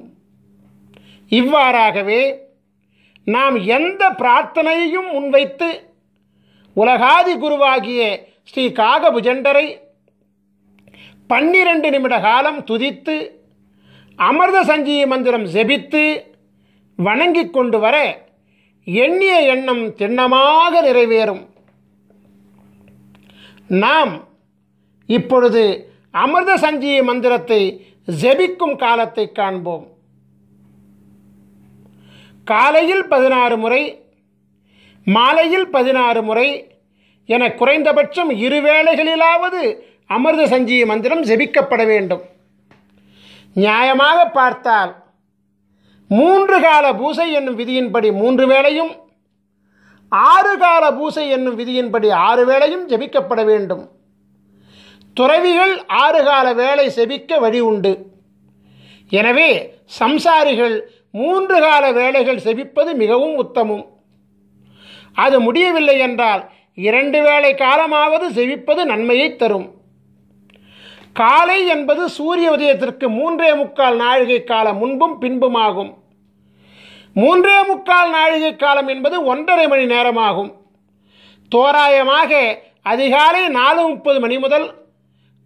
S1: இவ்வாறாகவே நாம் எந்த பிரார்த்தனையையும் முன்வைத்து உலகாதி குருவாகிய ஸ்ரீ காகபுஜண்டரை 12 நிமிட காலம் துதித்து அமிர்த சஞ்சீவி மந்திரம் ஜெபித்து வணங்கி கொண்டு வர எண்ணிய எண்ணம் திண்ணமாக நிறைவேறும். நாம் இப்பொழுது அமிர்த சஞ்சீவி மந்திரத்தை ஜெபிக்கும் காலத்தை காண்போம். காலையில் 16 முறை, மாலையில் 16 முறை என குறைந்தபட்சம் 2 வேளைகளிலாவது அமிர்த சஞ்சீவி மந்திரம் ஜெபிக்கப்பட வேண்டும். நியாயமாக பார்த்தால் 3 கால பூசை என்னும் விதியின்படி 3 வேளையும் 6 கால பூசை என்னும் விதியின்படி 6 வேளையும் ஜெபிக்கப்பட வேண்டும். துறவிகள் 6 கால வேளை செபிக்க வழி உண்டு. எனவே சம்சாரிகள் 3 கால வேளைகள் செபிப்பது மிகவும் உத்தமம். அது முடியவில்லை என்றால் 2 வேளை காலமாவது செபிப்பது நன்மையை தரும். காலை என்பது சூரிய உதயத்திற்கு 3.25 நாழிகை காலம் முன்பும் பின்புமாகும். 3.25 நாழிகை காலம் என்பது 1.5 மணி நேரமாகும். தோராயமாக அதிகாலை 4:30 மணி முதல்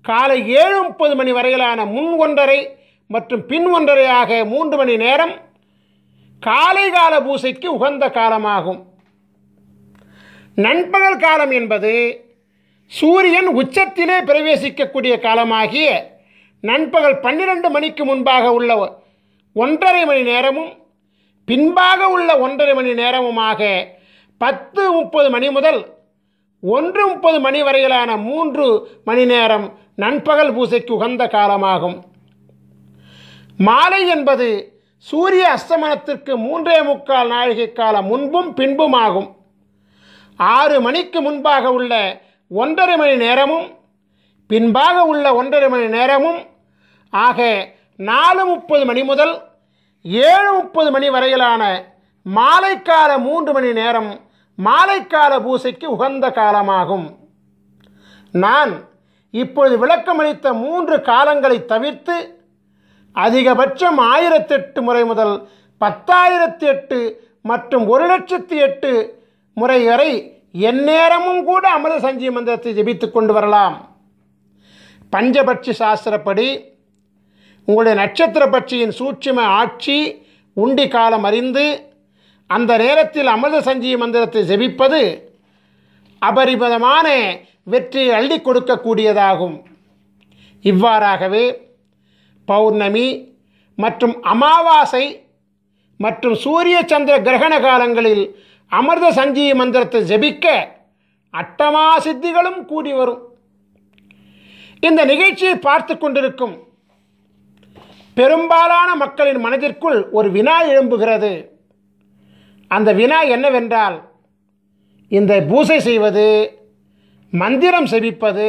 S1: காலை 7:30 மணி வரையிலான முன் 1.5 மற்றும் பின் 1.5 ஆக 3 மணி நேரம் காலை கால பூசைக்கு உகந்த காலமாகும். நண்பகல் காலம் என்பது சூரியன் உச்சத்திலே பிரவேசிக்கக்கூடிய காலமாகிய நண்பகல் 12 மணிக்கு முன்பாக உள்ள 1.5 மணி நேரமும் பின்பாக உள்ள 1.5 மணி நேரமுமாக 10:30 மணி முதல் 1:30 மணி வரையிலான 3 மணி நேரம் நண்பகல் பூசைக்கு உகந்த காலமாகும். மாலை என்பது சூரிய அஸ்தமனத்திற்கு 3.25 நாழிகை காலம் முன்பும் பின்புமாகும். 6 மணிக்கு முன்பாக உள்ள 1.5 மணி நேரமும் பின்பாக உள்ள 1.5 மணி நேரமும் ஆக 4:30 மணி முதல் 7:30 மணி வரையிலான மாலைக்கால 3 மணி நேரம் மாலைக்கால பூசைக்கு உகந்த காலமாகும். நான் இப்பொழுது விளக்கமளித்த 3 காலங்களை தவிர்த்து அதிகபட்சம் 1008 முறை முதல் 10,008 மற்றும் 1,08,008 முறை வரை எந்நேரமும் கூட அமிர்த சஞ்சீவி மந்திரத்தை ஜெபித்து கொண்டு வரலாம். பஞ்சபட்சி சாஸ்திரப்படி உங்களுடைய நட்சத்திர பட்சியின் சூட்சும ஆட்சி உண்டி காலம் அறிந்து அந்த நேரத்தில் அமிர்த சஞ்சீவி மந்திரத்தை ஜெபிப்பது அபரிமிதமான வெற்றியை அள்ளி கொடுக்கக்கூடியதாகும். இவ்வாறாகவே பௌர்ணமி மற்றும் அமாவாசை மற்றும் சூரிய சந்திர கிரகண காலங்களில் அமிர்த சஞ்சீவி மந்திரத்தை ஜெபிக்க அட்டமா சித்திகளும் கூடி வரும். இந்த நிகழ்ச்சியை பார்த்து கொண்டிருக்கும் பெரும்பாலான மக்களின் மனதிற்குள் ஒரு வினா எழும்புகிறது. அந்த வினா என்னவென்றால், இந்த பூசை செய்வது, மந்திரம் செபிப்பது,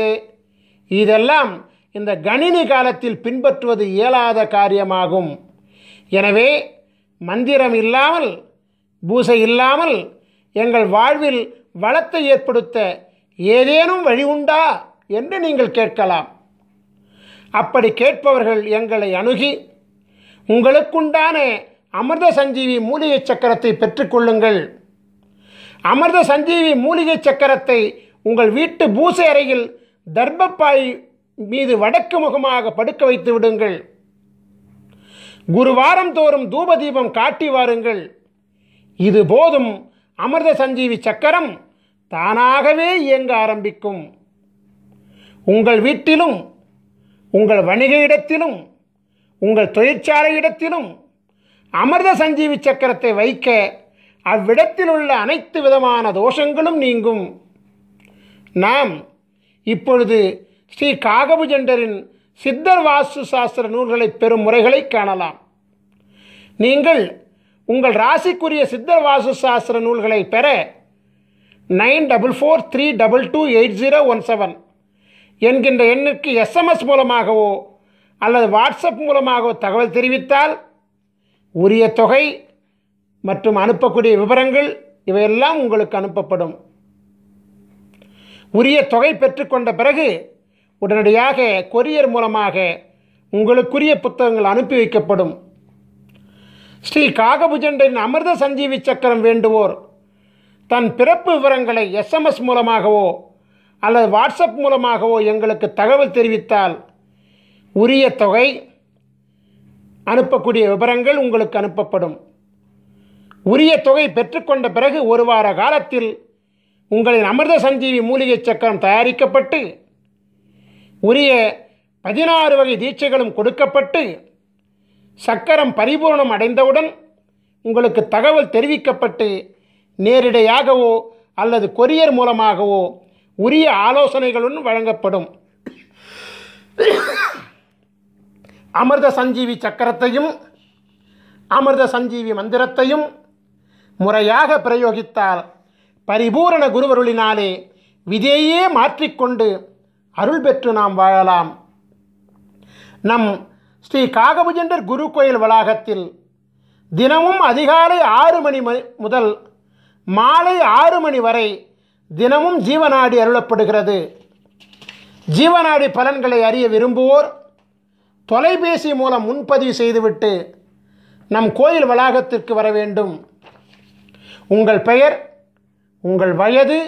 S1: இதெல்லாம் இந்த கணினி காலத்தில் பின்பற்றுவது இயலாத காரியமாகும். எனவே மந்திரம் இல்லாமல், பூசை இல்லாமல் எங்கள் வாழ்வில் வளத்தை ஏற்படுத்த ஏதேனும் வழி உண்டா என்று நீங்கள் கேட்கலாம். அப்படி கேட்பவர்கள் எங்களை அணுகி உங்களுக்குண்டான அமிர்த சஞ்சீவி மூலிகை சக்கரத்தை பெற்றுக்கொள்ளுங்கள். அமிர்த சஞ்சீவி மூலிகை சக்கரத்தை உங்கள் வீட்டு பூசை அறையில் தர்பப்பாய் மீது வடக்கு முகமாக படுக்க வைத்து விடுங்கள். குருவாரம் தோறும் தூபதீபம் காட்டி வாருங்கள். இது போதும், அமிர்த சஞ்சீவி சக்கரம் தானாகவே இயங்க ஆரம்பிக்கும். உங்கள் வீட்டிலும், உங்கள் வணிக இடத்திலும், உங்கள் தொழிற்சாலை இடத்திலும் அமிர்த சஞ்சீவி சக்கரத்தை வைக்க அவ்விடத்தில் உள்ள அனைத்து விதமான தோஷங்களும் நீங்கும். நாம் இப்பொழுது ஸ்ரீ காகபுஜண்டரின் சித்தர் வாஸ்து சாஸ்திர நூல்களை பெறும் முறைகளை காணலாம். நீங்கள் உங்கள் ராசிக்குரிய சித்தர் வாஸ்து சாஸ்திர நூல்களை பெற 9443228017 என்கின்ற எண்ணிற்கு SMS மூலமாகவோ அல்லது வாட்ஸ்அப் மூலமாகவோ தகவல் தெரிவித்தால் உரிய தொகை மற்றும் அனுப்பக்கூடிய விவரங்கள் இவையெல்லாம் உங்களுக்கு அனுப்பப்படும். உரிய தொகை பெற்றுக்கொண்ட பிறகு உடனடியாக கொரியர் மூலமாக உங்களுக்குரிய புத்தகங்கள் அனுப்பி வைக்கப்படும். ஸ்ரீ காகபுஜண்டரின் அமிர்த சஞ்சீவி சக்கரம் வேண்டுவோர் தன் பிறப்பு விவரங்களை SMS மூலமாகவோ அல்லது வாட்ஸ்அப் மூலமாகவோ எங்களுக்கு தகவல் தெரிவித்தால் உரிய தொகை, அனுப்பக்கூடிய விவரங்கள் உங்களுக்கு அனுப்பப்படும். உரிய தொகை பெற்றுக்கொண்ட பிறகு ஒரு வார காலத்தில் உங்களின் அமிர்த சஞ்சீவி மூலிகை சக்கரம் தயாரிக்கப்பட்டு உரிய 16 வகை தீட்சைகளும் கொடுக்கப்பட்டு சக்கரம் பரிபூர்ணம் அடைந்தவுடன் உங்களுக்கு தகவல் தெரிவிக்கப்பட்டு நேரிடையாகவோ அல்லது கொரியர் மூலமாகவோ உரிய ஆலோசனைகளுடன் வழங்கப்படும். அமிர்த சஞ்சீவி சக்கரத்தையும் அமிர்த சஞ்சீவி மந்திரத்தையும் முறையாக பிரயோகித்தால் பரிபூரண குருவருளினாலே விதையே மாற்றிக்கொண்டு அருள் பெற்று நாம் வாழலாம். நம் ஸ்ரீ காகபுஜண்டர் குரு கோயில் வளாகத்தில் தினமும் அதிகாலை 6 மணி முதல் மாலை 6 மணி வரை தினமும் ஜீவநாடி அருளப்படுகிறது. ஜீவநாடி பலன்களை அறிய விரும்புவோர் தொலைபேசி மூலம் முன்பதிவு செய்துவிட்டு நம் கோயில் வளாகத்திற்கு வர வேண்டும். உங்கள் பெயர், உங்கள் வயது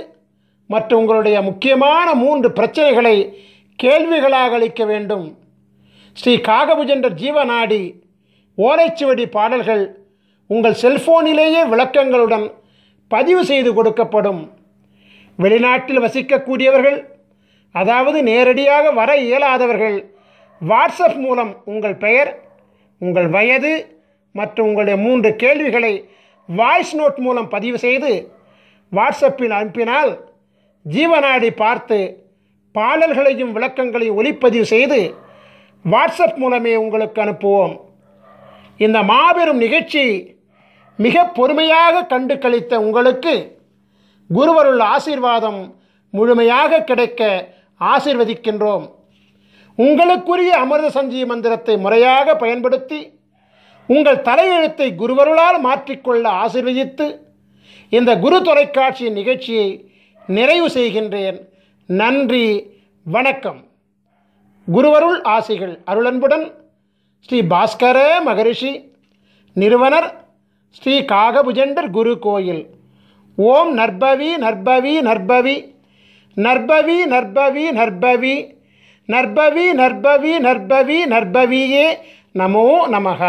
S1: மற்றும் உங்களுடைய முக்கியமான 3 பிரச்சனைகளை கேள்விகளாக அளிக்க வேண்டும். ஸ்ரீ காகபுஜண்டர் ஜீவநாடி ஓலைச்சுவடி பாடல்கள் உங்கள் செல்போனிலேயே விளக்கங்களுடன் பதிவு செய்து கொடுக்கப்படும். வெளிநாட்டில் வசிக்கக்கூடியவர்கள், அதாவது நேரடியாக வர இயலாதவர்கள், வாட்ஸ்அப் மூலம் உங்கள் பெயர், உங்கள் வயது மற்றும் உங்களுடைய 3 கேள்விகளை வாய்ஸ் நோட் மூலம் பதிவு செய்து வாட்ஸ்அப்பில் அனுப்பினால் ஜீவநாடி பார்த்து பாடல்களையும் விளக்கங்களையும் ஒளிப்பதிவு செய்து வாட்ஸ்அப் மூலமே உங்களுக்கு அனுப்புவோம். இந்த மாபெரும் நிகழ்ச்சி மிக பொறுமையாக கண்டு கழித்த உங்களுக்கு குருவருள் ஆசீர்வாதம் முழுமையாக கிடைக்க ஆசீர்வதிக்கின்றோம். உங்களுக்குரிய அமிர்த சஞ்சீவி மந்திரத்தை முறையாக பயன்படுத்தி உங்கள் தலையெழுத்தை குருவருளால் மாற்றிக்கொள்ள ஆசீர்வதித்து இந்த குரு தொலைக்காட்சி நிகழ்ச்சியை நிறைவு செய்கின்றேன். நன்றி, வணக்கம். குருவருள் ஆசிகள் அருளன்புடன் ஸ்ரீ பாஸ்கர மகரிஷி, நிறுவனர் ஸ்ரீ காகபுஜண்டர் குரு கோயில். ஓம் நற்பவி நற்பவி நற்பவி நற்பவி நற்பவி நற்பவி நற்பவி நற்பவி நற்பவி நற்பவியே நமோ நமஹ.